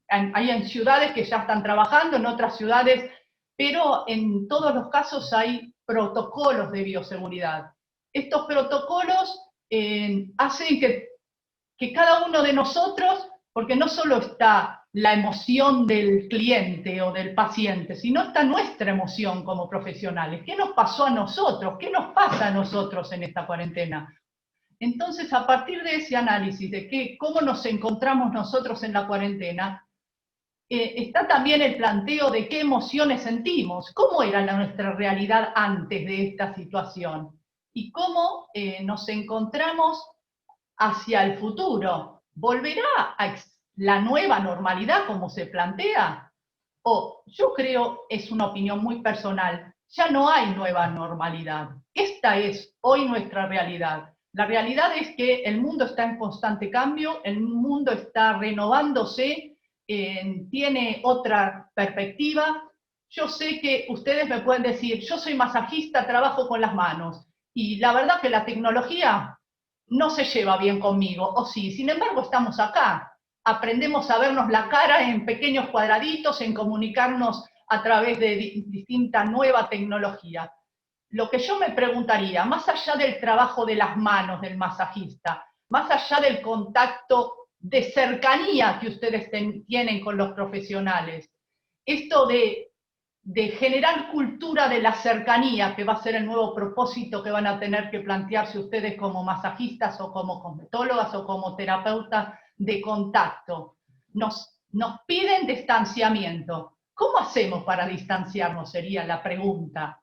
hay en ciudades que ya están trabajando, en otras ciudades, pero en todos los casos hay protocolos de bioseguridad. Estos protocolos hacen que cada uno de nosotros, porque no solo está la emoción del cliente o del paciente, sino está nuestra emoción como profesionales. ¿Qué nos pasó a nosotros? ¿Qué nos pasa a nosotros en esta cuarentena? Entonces, a partir de ese análisis de cómo nos encontramos nosotros en la cuarentena, está también el planteo de qué emociones sentimos, cómo era nuestra realidad antes de esta situación y cómo nos encontramos hacia el futuro. ¿Volverá a la nueva normalidad como se plantea? O yo creo, es una opinión muy personal, ya no hay nueva normalidad. Esta es hoy nuestra realidad. La realidad es que el mundo está en constante cambio, el mundo está renovándose, tiene otra perspectiva. Yo sé que ustedes me pueden decir, yo soy masajista, trabajo con las manos, y la verdad que la tecnología no se lleva bien conmigo, o sí, sin embargo estamos acá, aprendemos a vernos la cara en pequeños cuadraditos, en comunicarnos a través de distinta nueva tecnología. Lo que yo me preguntaría, más allá del trabajo de las manos del masajista, más allá del contacto de cercanía que ustedes tienen con los profesionales, esto de generar cultura de la cercanía, que va a ser el nuevo propósito que van a tener que plantearse ustedes como masajistas o como cosmetólogas o como terapeutas de contacto. Nos piden distanciamiento. ¿Cómo hacemos para distanciarnos? Sería la pregunta.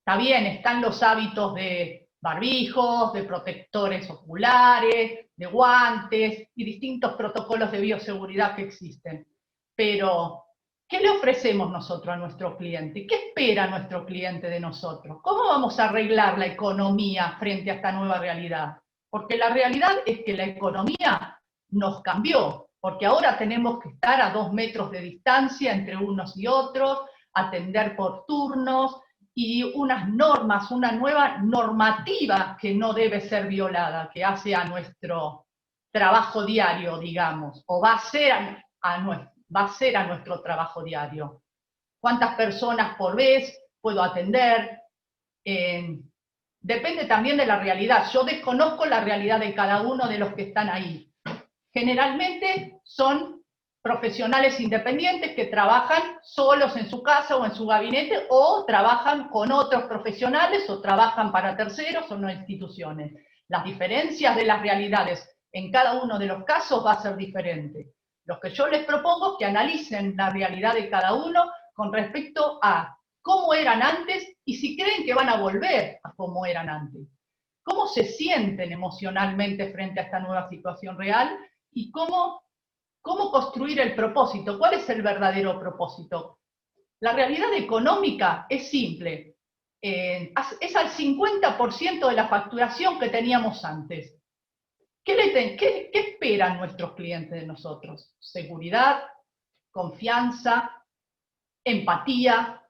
Está bien, están los hábitos de barbijos, de protectores oculares, de guantes y distintos protocolos de bioseguridad que existen. Pero ¿qué le ofrecemos nosotros a nuestro cliente? ¿Qué espera nuestro cliente de nosotros? ¿Cómo vamos a arreglar la economía frente a esta nueva realidad? Porque la realidad es que la economía nos cambió, porque ahora tenemos que estar a 2 metros de distancia entre unos y otros, atender por turnos, y unas normas, una nueva normativa que no debe ser violada, que hace a nuestro trabajo diario, digamos, o va a ser a nuestro trabajo diario. ¿Cuántas personas por vez puedo atender? Depende también de la realidad. Yo desconozco la realidad de cada uno de los que están ahí. Generalmente son profesionales independientes que trabajan solos en su casa o en su gabinete, o trabajan con otros profesionales, o trabajan para terceros o no instituciones. Las diferencias de las realidades en cada uno de los casos va a ser diferente. Lo que yo les propongo es que analicen la realidad de cada uno con respecto a cómo eran antes y si creen que van a volver a cómo eran antes. Cómo se sienten emocionalmente frente a esta nueva situación real y cómo construir el propósito. ¿Cuál es el verdadero propósito? La realidad económica es simple. Es al 50% de la facturación que teníamos antes. ¿Qué esperan nuestros clientes de nosotros? Seguridad, confianza, empatía,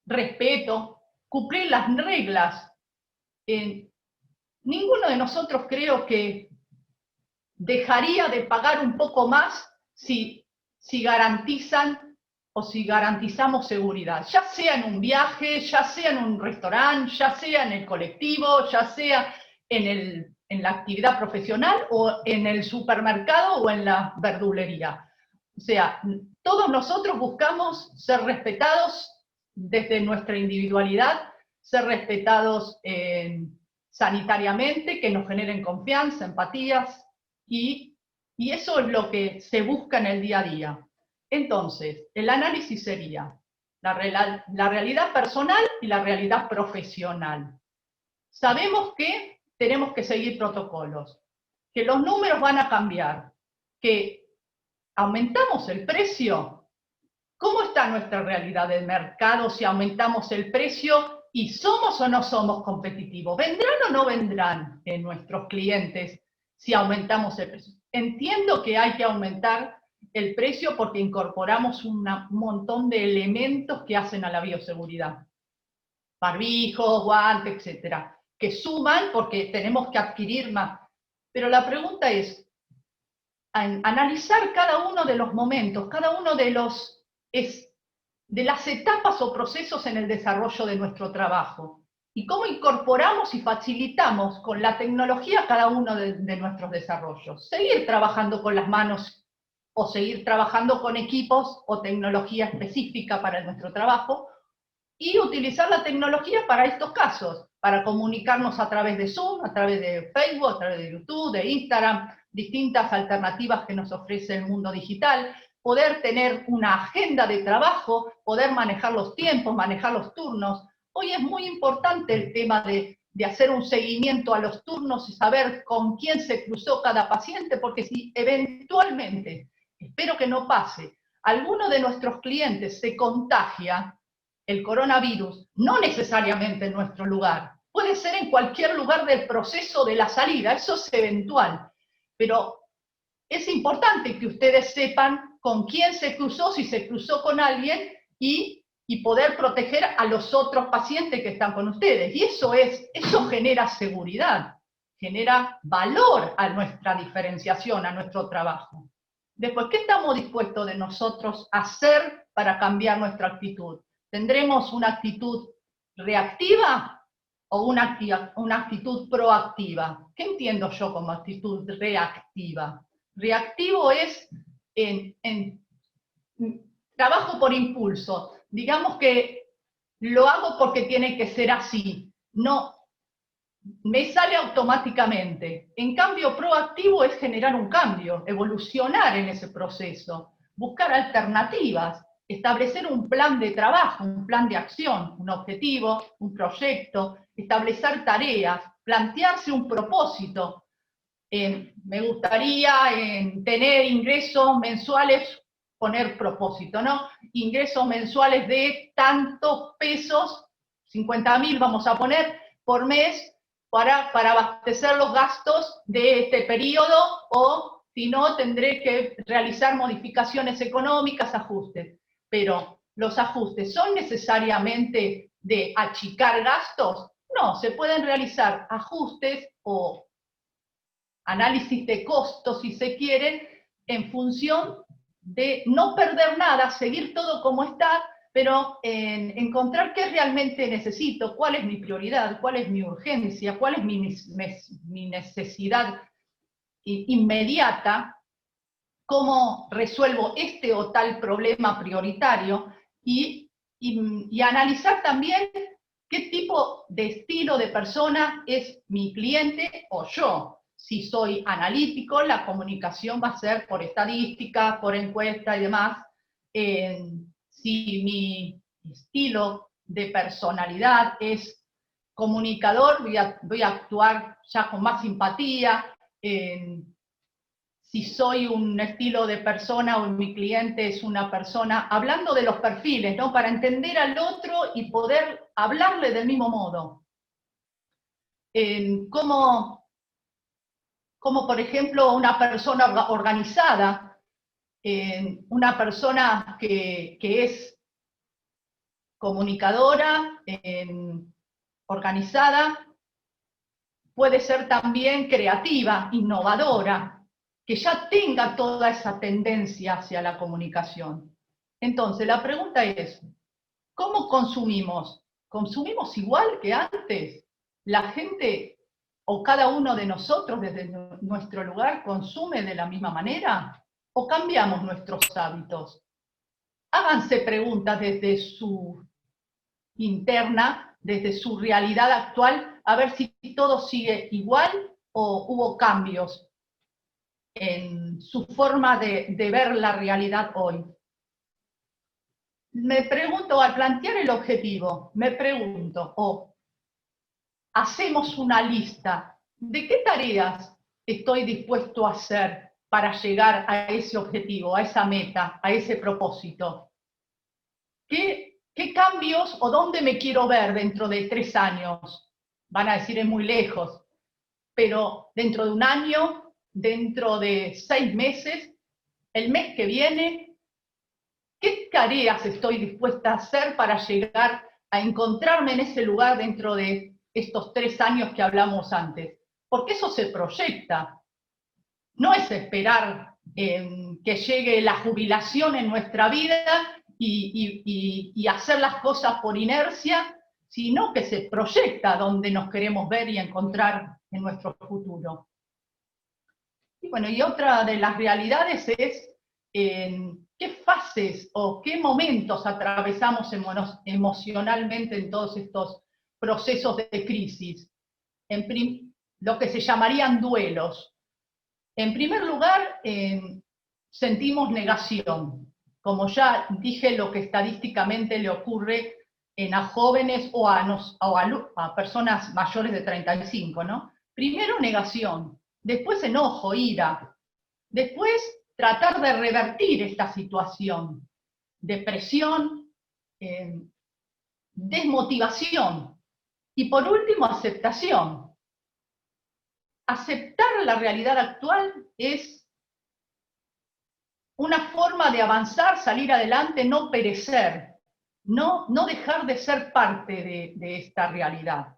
respeto, cumplir las reglas. Ninguno de nosotros creo que dejaría de pagar un poco más si garantizan o si garantizamos seguridad, ya sea en un viaje, ya sea en un restaurante, ya sea en el colectivo, ya sea en la actividad profesional o en el supermercado o en la verdulería. O sea, todos nosotros buscamos ser respetados desde nuestra individualidad, ser respetados sanitariamente, que nos generen confianza, empatías, y eso es lo que se busca en el día a día. Entonces, el análisis sería la realidad personal y la realidad profesional. Sabemos que tenemos que seguir protocolos, que los números van a cambiar, que aumentamos el precio. ¿Cómo está nuestra realidad del mercado si aumentamos el precio y somos o no somos competitivos? ¿Vendrán o no vendrán nuestros clientes si aumentamos el precio? Entiendo que hay que aumentar el precio porque incorporamos un montón de elementos que hacen a la bioseguridad. Barbijos, guantes, etcétera, que suman porque tenemos que adquirir más. Pero la pregunta es, analizar cada uno de los momentos, cada uno de las etapas o procesos en el desarrollo de nuestro trabajo. Y cómo incorporamos y facilitamos con la tecnología cada uno de nuestros desarrollos. Seguir trabajando con las manos o seguir trabajando con equipos o tecnología específica para nuestro trabajo y utilizar la tecnología para estos casos, para comunicarnos a través de Zoom, a través de Facebook, a través de YouTube, de Instagram, distintas alternativas que nos ofrece el mundo digital, poder tener una agenda de trabajo, poder manejar los tiempos, manejar los turnos. Hoy es muy importante el tema de hacer un seguimiento a los turnos y saber con quién se cruzó cada paciente, porque si eventualmente, espero que no pase, alguno de nuestros clientes se contagia el coronavirus, no necesariamente en nuestro lugar, puede ser en cualquier lugar del proceso de la salida, eso es eventual, pero es importante que ustedes sepan con quién se cruzó, si se cruzó con alguien, y poder proteger a los otros pacientes que están con ustedes. Y eso genera seguridad, genera valor a nuestra diferenciación, a nuestro trabajo. Después, ¿qué estamos dispuestos de nosotros a hacer para cambiar nuestra actitud? ¿Tendremos una actitud reactiva o una actitud proactiva? ¿Qué entiendo yo como actitud reactiva? Reactivo es trabajo por impulso. Digamos que lo hago porque tiene que ser así. No, me sale automáticamente. En cambio, proactivo es generar un cambio, evolucionar en ese proceso, buscar alternativas, establecer un plan de trabajo, un plan de acción, un objetivo, un proyecto, establecer tareas, plantearse un propósito. Me gustaría tener ingresos mensuales poner propósito, ¿no? Ingresos mensuales de tantos pesos, 50.000 vamos a poner, por mes, para abastecer los gastos de este periodo, o si no, tendré que realizar modificaciones económicas, ajustes. Pero los ajustes son necesariamente de achicar gastos. No, se pueden realizar ajustes o análisis de costos, si se quieren, en función de no perder nada, seguir todo como está, pero encontrar qué realmente necesito, cuál es mi prioridad, cuál es mi urgencia, cuál es mi necesidad inmediata, cómo resuelvo este o tal problema prioritario, y analizar también qué tipo de estilo de persona es mi cliente o yo. Si soy analítico, la comunicación va a ser por estadística, por encuesta y demás. Si mi estilo de personalidad es comunicador, voy a actuar ya con más simpatía. Si soy un estilo de persona o mi cliente es una persona, hablando de los perfiles, ¿no? Para entender al otro y poder hablarle del mismo modo. Como por ejemplo una persona organizada, una persona que es comunicadora, organizada, puede ser también creativa, innovadora, que ya tenga toda esa tendencia hacia la comunicación. Entonces, la pregunta es, ¿cómo consumimos? ¿Consumimos igual que antes? ¿La gente o cada uno de nosotros desde nuestro lugar consume de la misma manera? ¿O cambiamos nuestros hábitos? Háganse preguntas desde su interna, desde su realidad actual, a ver si todo sigue igual o hubo cambios en su forma de ver la realidad hoy. Me pregunto, al plantear el objetivo, me pregunto, hacemos una lista de qué tareas estoy dispuesto a hacer para llegar a ese objetivo, a esa meta, a ese propósito. ¿Qué cambios o dónde me quiero ver dentro de 3 años? Van a decir, es muy lejos, pero dentro de 1 año, dentro de 6 meses, el mes que viene, ¿qué tareas estoy dispuesta a hacer para llegar a encontrarme en ese lugar dentro de estos 3 años que hablamos antes? Porque eso se proyecta. No es esperar que llegue la jubilación en nuestra vida y hacer las cosas por inercia, sino que se proyecta donde nos queremos ver y encontrar en nuestro futuro. Y bueno, y otra de las realidades es qué fases o qué momentos atravesamos emocionalmente en todos estos procesos de crisis. Lo que se llamarían duelos. En primer lugar, sentimos negación. Como ya dije, lo que estadísticamente le ocurre a jóvenes o a personas mayores de 35, ¿no? Primero negación, después enojo, ira, después tratar de revertir esta situación, depresión, desmotivación, y por último aceptación. Aceptar la realidad actual es una forma de avanzar, salir adelante, no perecer, no dejar de ser parte de esta realidad.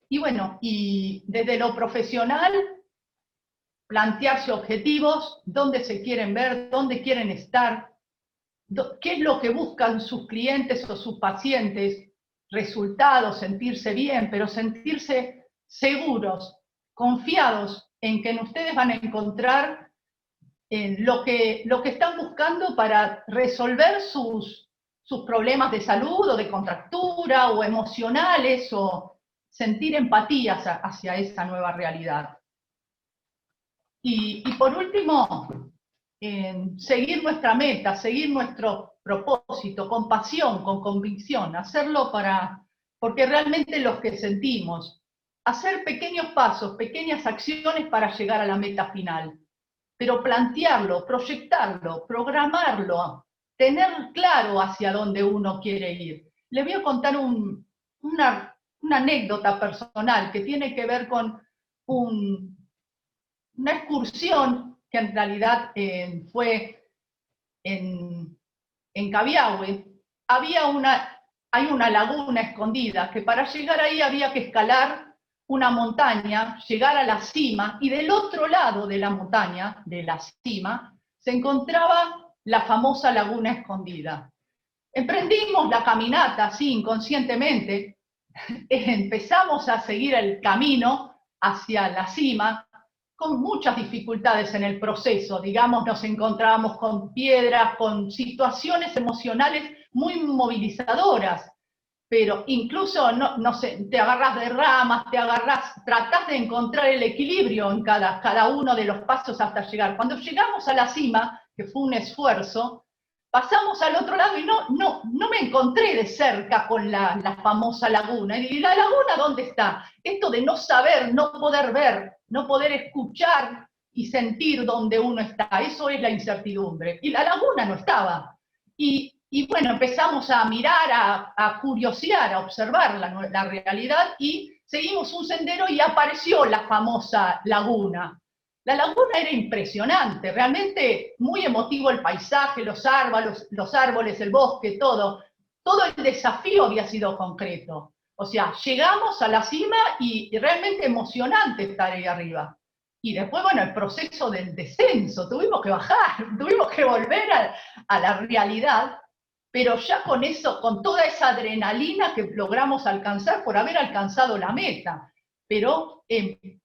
Y bueno, y desde lo profesional, plantearse objetivos, dónde se quieren ver, dónde quieren estar, qué es lo que buscan sus clientes o sus pacientes, resultados, sentirse bien, pero sentirse seguros, confiados en que ustedes van a encontrar lo que están buscando para resolver sus problemas de salud o de contractura o emocionales, o sentir empatía hacia esa nueva realidad. Y por último, seguir nuestra meta, seguir nuestro propósito, con pasión, con convicción, hacerlo porque realmente los que sentimos, hacer pequeños pasos, pequeñas acciones para llegar a la meta final. pero plantearlo, proyectarlo, programarlo, tener claro hacia dónde uno quiere ir. Les voy a contar una anécdota personal que tiene que ver con una excursión que en realidad fue en Cabiahue. Hay una laguna escondida que para llegar ahí había que escalar una montaña, llegar a la cima, y del otro lado de la montaña, de la cima, se encontraba la famosa laguna escondida. Emprendimos la caminata así inconscientemente, empezamos a seguir el camino hacia la cima, con muchas dificultades en el proceso, digamos, nos encontrábamos con piedras, con situaciones emocionales muy movilizadoras, pero incluso, no sé, te agarras de ramas, tratás de encontrar el equilibrio en cada uno de los pasos hasta llegar. Cuando llegamos a la cima, que fue un esfuerzo, pasamos al otro lado y no me encontré de cerca con la famosa laguna. ¿Y la laguna dónde está? Esto de no saber, no poder ver, no poder escuchar y sentir dónde uno está, eso es la incertidumbre. Y la laguna no estaba. Y bueno, empezamos a mirar, a curiosear, a observar la realidad, y seguimos un sendero y apareció la famosa laguna. La laguna era impresionante, realmente muy emotivo el paisaje, los árboles, el bosque, todo el desafío había sido concreto. O sea, llegamos a la cima y realmente emocionante estar ahí arriba. Y después, bueno, el proceso del descenso, tuvimos que bajar, tuvimos que volver a la realidad, pero ya con eso, con toda esa adrenalina que logramos alcanzar por haber alcanzado la meta. Pero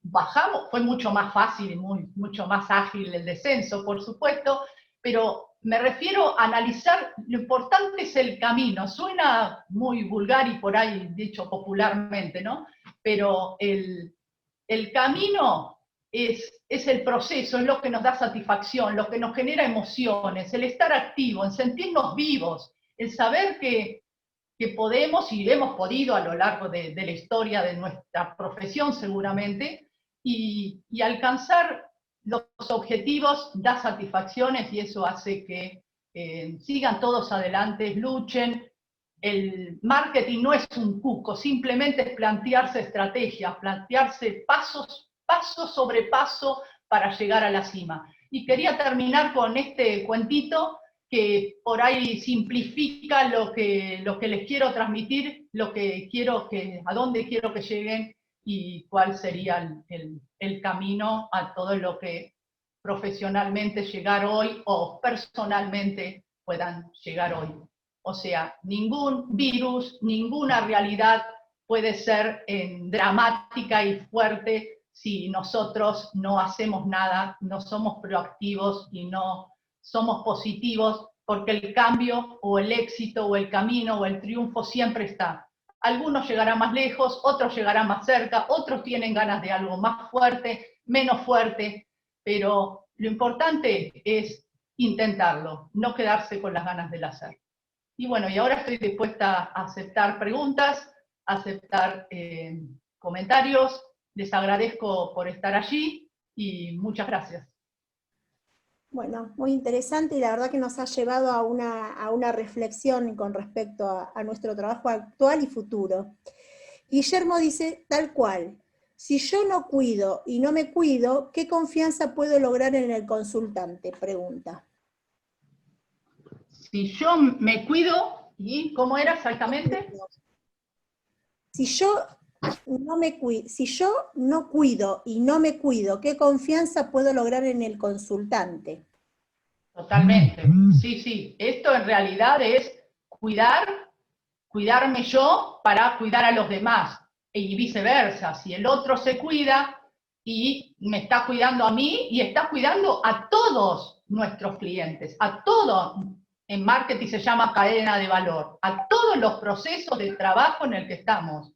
bajamos, fue mucho más fácil y mucho más ágil el descenso, por supuesto, pero me refiero a analizar, lo importante es el camino. Suena muy vulgar y por ahí dicho popularmente, ¿no? Pero el camino es el proceso, es lo que nos da satisfacción, lo que nos genera emociones, el estar activo, el sentirnos vivos, el saber que podemos y hemos podido a lo largo de la historia de nuestra profesión seguramente, y alcanzar los objetivos da satisfacciones, y eso hace que sigan todos adelante, luchen. El marketing no es un cuco, simplemente es plantearse estrategias, plantearse paso sobre paso para llegar a la cima. Y quería terminar con este cuentito que por ahí simplifica lo que les quiero transmitir, a dónde quiero que lleguen y cuál sería el camino a todo lo que profesionalmente llegar hoy o personalmente puedan llegar hoy. O sea, ningún virus, ninguna realidad puede ser dramática y fuerte si nosotros no hacemos nada, no somos proactivos y no somos positivos, porque el cambio o el éxito o el camino o el triunfo siempre está. Algunos llegarán más lejos, otros llegarán más cerca, otros tienen ganas de algo más fuerte, menos fuerte, pero lo importante es intentarlo, no quedarse con las ganas del hacer. Y bueno, y ahora estoy dispuesta a aceptar preguntas, a aceptar comentarios. Les agradezco por estar allí y muchas gracias. Bueno, muy interesante, y la verdad que nos ha llevado a una reflexión con respecto a nuestro trabajo actual y futuro. Guillermo dice, tal cual, si yo no cuido y no me cuido, ¿qué confianza puedo lograr en el consultante? Pregunta. Si yo me cuido, ¿y cómo era exactamente? Si yo no cuido y no me cuido, ¿qué confianza puedo lograr en el consultante? Totalmente, sí. Esto en realidad es cuidarme yo para cuidar a los demás, y viceversa. Si el otro se cuida y me está cuidando a mí, y está cuidando a todos nuestros clientes, a todos, en marketing se llama cadena de valor, a todos los procesos de trabajo en el que estamos.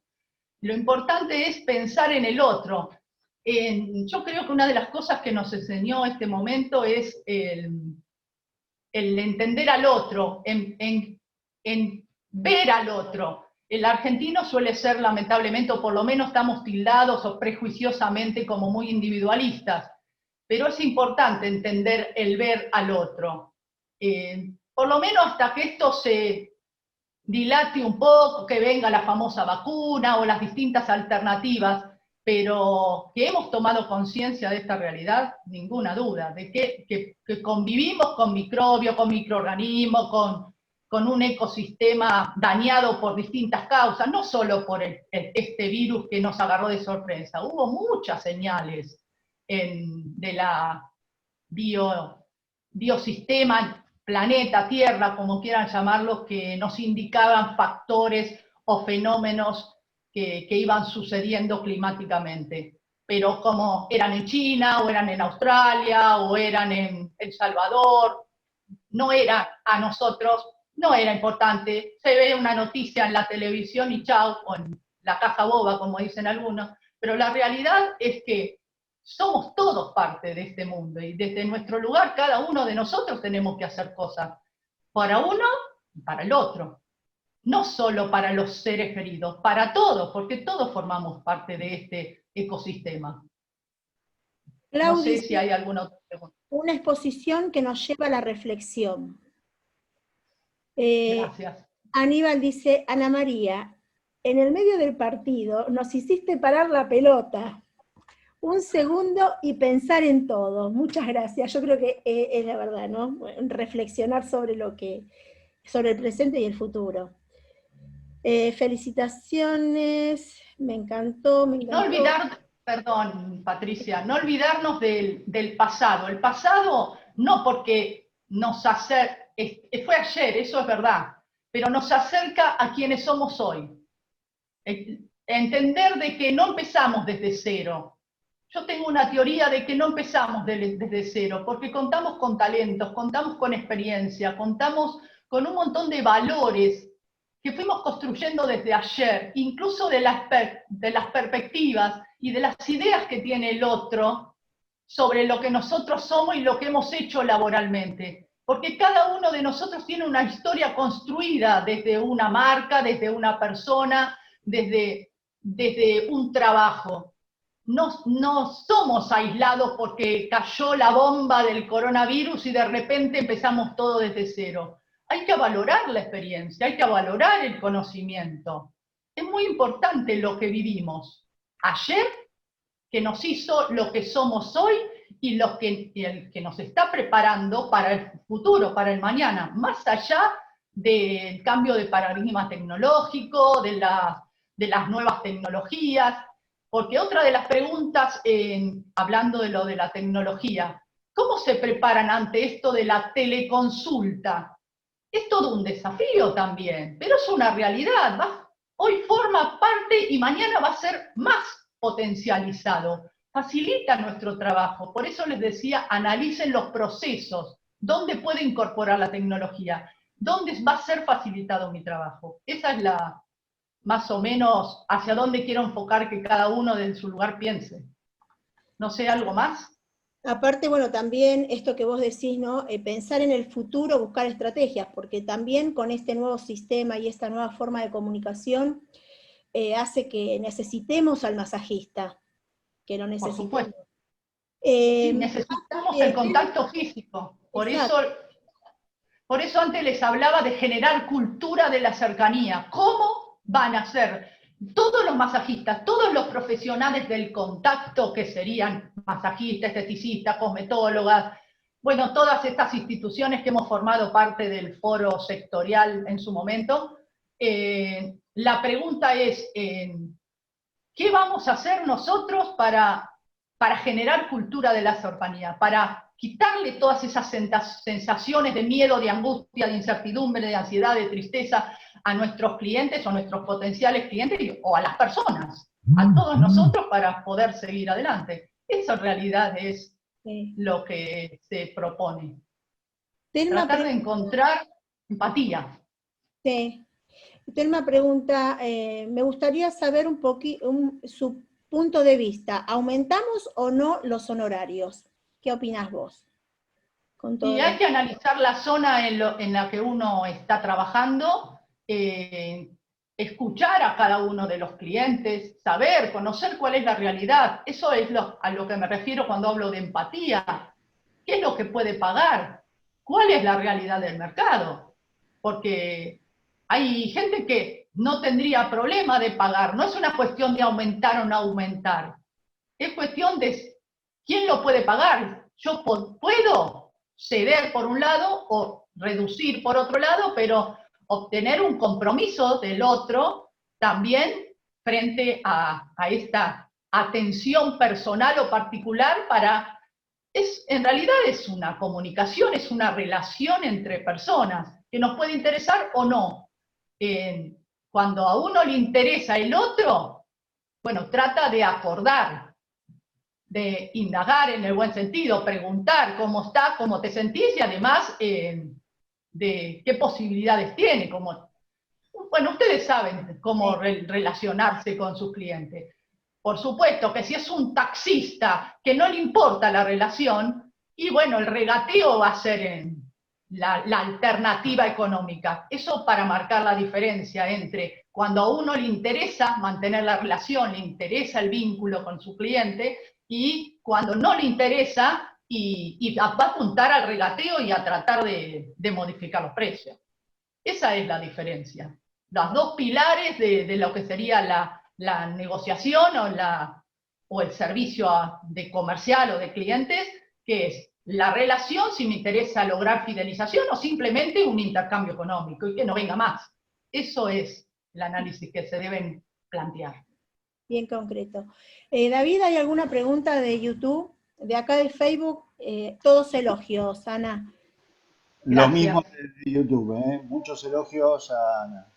Lo importante es pensar en el otro. Yo creo que una de las cosas que nos enseñó este momento es el entender al otro, en ver al otro. El argentino suele ser, lamentablemente, o por lo menos estamos tildados o prejuiciosamente como muy individualistas, pero es importante entender el ver al otro. Por lo menos hasta que esto se dilate un poco, que venga la famosa vacuna o las distintas alternativas, pero que hemos tomado conciencia de esta realidad, ninguna duda, de que convivimos con microbios, con microorganismos, con un ecosistema dañado por distintas causas, no solo por este virus que nos agarró de sorpresa. Hubo muchas señales de la biosistema, planeta, Tierra, como quieran llamarlo, que nos indicaban factores o fenómenos que iban sucediendo climáticamente. Pero como eran en China, o eran en Australia, o eran en El Salvador, no era a nosotros, no era importante. Se ve una noticia en la televisión y chau, o en la caja boba, como dicen algunos, pero la realidad es que somos todos parte de este mundo, y desde nuestro lugar cada uno de nosotros tenemos que hacer cosas para uno y para el otro. No solo para los seres queridos, para todos, porque todos formamos parte de este ecosistema. No sé si hay alguna otra pregunta. Una exposición que nos lleva a la reflexión. Gracias. Aníbal dice, Ana María, en el medio del partido nos hiciste parar la pelota. Un segundo y pensar en todo. Muchas gracias. Yo creo que es la verdad, ¿no? Reflexionar sobre sobre el presente y el futuro. Felicitaciones, me encantó. No olvidar, perdón, Patricia, no olvidarnos del pasado. El pasado, no porque nos acerca, fue ayer, eso es verdad, pero nos acerca a quienes somos hoy. Entender de que no empezamos desde cero. Yo tengo una teoría de que no empezamos desde cero, porque contamos con talentos, contamos con experiencia, contamos con un montón de valores que fuimos construyendo desde ayer, incluso de las perspectivas y de las ideas que tiene el otro sobre lo que nosotros somos y lo que hemos hecho laboralmente. Porque cada uno de nosotros tiene una historia construida desde una marca, desde una persona, desde un trabajo. No somos aislados porque cayó la bomba del coronavirus y de repente empezamos todo desde cero. Hay que valorar la experiencia, hay que valorar el conocimiento. Es muy importante lo que vivimos ayer, que nos hizo lo que somos hoy y el que nos está preparando para el futuro, para el mañana, más allá del cambio de paradigma tecnológico, de las nuevas tecnologías. Porque otra de las preguntas, hablando de lo de la tecnología, ¿cómo se preparan ante esto de la teleconsulta? Es todo un desafío también, pero es una realidad. Hoy forma parte y mañana va a ser más potencializado. Facilita nuestro trabajo. Por eso les decía, analicen los procesos. ¿Dónde puede incorporar la tecnología? ¿Dónde va a ser facilitado mi trabajo? Esa es más o menos hacia dónde quiero enfocar que cada uno desde su lugar piense. No sé, ¿algo más? Aparte, bueno, también esto que vos decís, ¿no? Pensar en el futuro, buscar estrategias, porque también con este nuevo sistema y esta nueva forma de comunicación hace que necesitemos al masajista, que lo necesitamos. Por supuesto. Sí, necesitamos el contacto físico. Por eso antes les hablaba de generar cultura de la cercanía. ¿Cómo van a ser todos los masajistas, todos los profesionales del contacto, que serían masajistas, esteticistas, cosmetólogas, bueno, todas estas instituciones que hemos formado parte del foro sectorial en su momento? La pregunta es, ¿qué vamos a hacer nosotros para generar cultura de la cercanía? Para quitarle todas esas sensaciones de miedo, de angustia, de incertidumbre, de ansiedad, de tristeza a nuestros clientes o a nuestros potenciales clientes o a las personas, a todos nosotros, para poder seguir adelante. Eso en realidad es lo que se propone. Tratar de encontrar empatía. Sí. Telma pregunta, me gustaría saber un poquito su punto de vista. ¿Aumentamos o no los honorarios? ¿Qué opinás vos? Y hay que analizar la zona en la que uno está trabajando. escuchar a cada uno de los clientes, saber, conocer cuál es la realidad. Eso es a lo que me refiero cuando hablo de empatía. ¿Qué es lo que puede pagar? ¿Cuál es la realidad del mercado? Porque hay gente que no tendría problema de pagar. No es una cuestión de aumentar o no aumentar. Es cuestión de quién lo puede pagar. Yo puedo ceder por un lado o reducir por otro lado, pero obtener un compromiso del otro también frente a esta atención personal o particular en realidad es una comunicación, es una relación entre personas que nos puede interesar o no. Cuando a uno le interesa el otro, bueno, trata de acordar, de indagar en el buen sentido, preguntar cómo está, cómo te sentís y además de qué posibilidades tiene. Bueno, ustedes saben cómo relacionarse con sus clientes. Por supuesto que si es un taxista que no le importa la relación, y bueno, el regateo va a ser la alternativa económica. Eso para marcar la diferencia entre cuando a uno le interesa mantener la relación, le interesa el vínculo con su cliente, y cuando no le interesa y va a apuntar al regateo y a tratar de modificar los precios. Esa es la diferencia. Los dos pilares de lo que sería la negociación o el servicio de comercial o de clientes, que es la relación, si me interesa lograr fidelización o simplemente un intercambio económico y que no venga más. Eso es el análisis que se deben plantear. Bien concreto. David, ¿hay alguna pregunta de YouTube? De acá de Facebook, todos elogios, Ana. Lo mismo de YouTube, muchos elogios a Ana.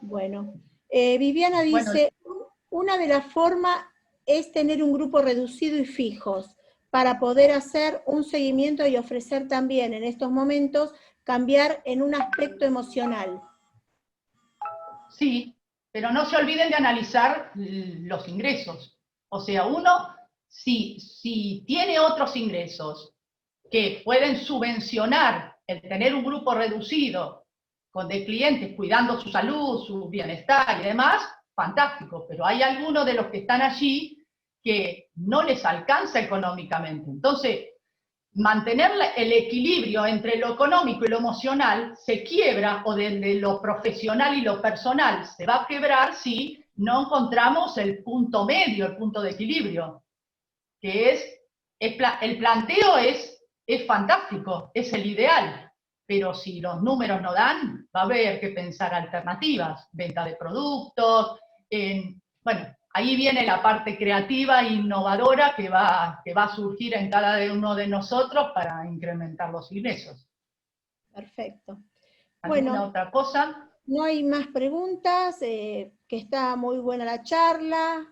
Bueno, Viviana dice, una de las formas es tener un grupo reducido y fijos para poder hacer un seguimiento y ofrecer también en estos momentos cambiar en un aspecto emocional. Sí, pero no se olviden de analizar los ingresos. O sea, uno, si tiene otros ingresos que pueden subvencionar el tener un grupo reducido de clientes cuidando su salud, su bienestar y demás, fantástico, pero hay algunos de los que están allí que no les alcanza económicamente. Entonces, mantener el equilibrio entre lo económico y lo emocional se quiebra, o desde lo profesional y lo personal se va a quebrar si no encontramos el punto medio, el punto de equilibrio, que el planteo es fantástico, es el ideal, pero si los números no dan, va a haber que pensar alternativas, venta de productos, bueno, ahí viene la parte creativa e innovadora que va a surgir en cada uno de nosotros para incrementar los ingresos. Perfecto. ¿Alguna otra cosa? No hay más preguntas, que está muy buena la charla.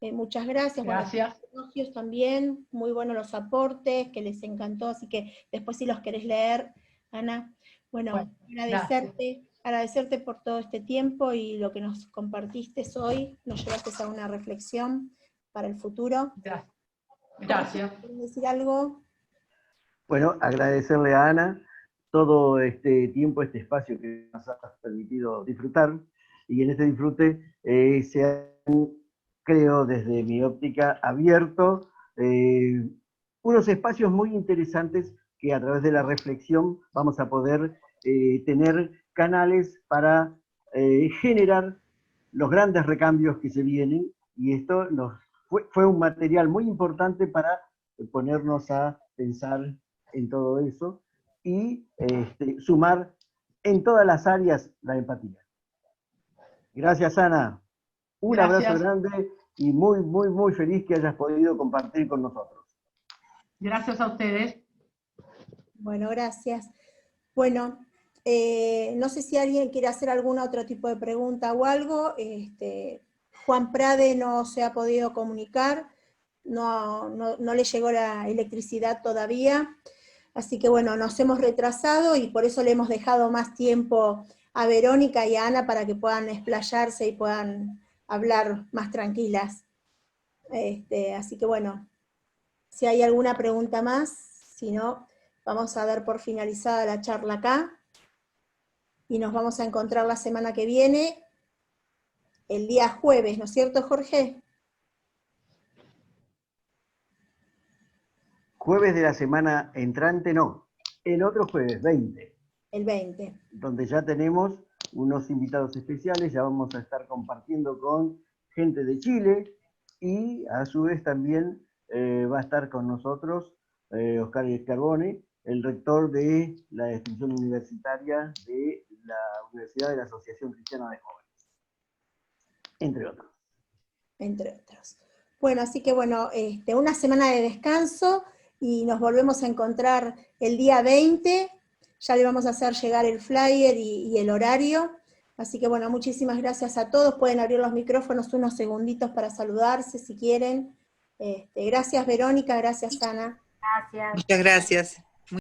Muchas gracias. Gracias. Bueno, los elogios también, muy buenos los aportes, que les encantó, así que después si los querés leer, Ana. Bueno, agradecerte por todo este tiempo y lo que nos compartiste hoy, nos llevaste a una reflexión para el futuro. Gracias. ¿Quieres decir algo? Bueno, agradecerle a Ana todo este tiempo, este espacio que nos ha permitido disfrutar, y en este disfrute se han, creo desde mi óptica, abierto unos espacios muy interesantes que a través de la reflexión vamos a poder tener canales para generar los grandes recambios que se vienen, y esto fue un material muy importante para ponernos a pensar en todo eso y sumar en todas las áreas la empatía. Gracias, Ana. Un abrazo grande y muy, muy, muy feliz que hayas podido compartir con nosotros. Gracias a ustedes. Bueno, gracias. Bueno, no sé si alguien quiere hacer algún otro tipo de pregunta o algo. Juan Prade no se ha podido comunicar, no le llegó la electricidad todavía, así que bueno, nos hemos retrasado y por eso le hemos dejado más tiempo a Verónica y a Ana para que puedan explayarse y puedan hablar más tranquilas. Así que bueno, si hay alguna pregunta más, si no, vamos a dar por finalizada la charla acá. y nos vamos a encontrar la semana que viene, el día jueves, ¿no es cierto, Jorge? Jueves de la semana entrante, no, el otro jueves, 20. El 20. Donde ya tenemos unos invitados especiales, ya vamos a estar compartiendo con gente de Chile, y a su vez también va a estar con nosotros Oscar Carbone, el rector de la institución universitaria de la Universidad de la Asociación Cristiana de Jóvenes, entre otros. Entre otros. Bueno, así que bueno, una semana de descanso y nos volvemos a encontrar el día 20, ya le vamos a hacer llegar el flyer y el horario, así que bueno, muchísimas gracias a todos, pueden abrir los micrófonos unos segunditos para saludarse si quieren. Gracias Verónica, gracias Ana. Gracias. Muchas gracias.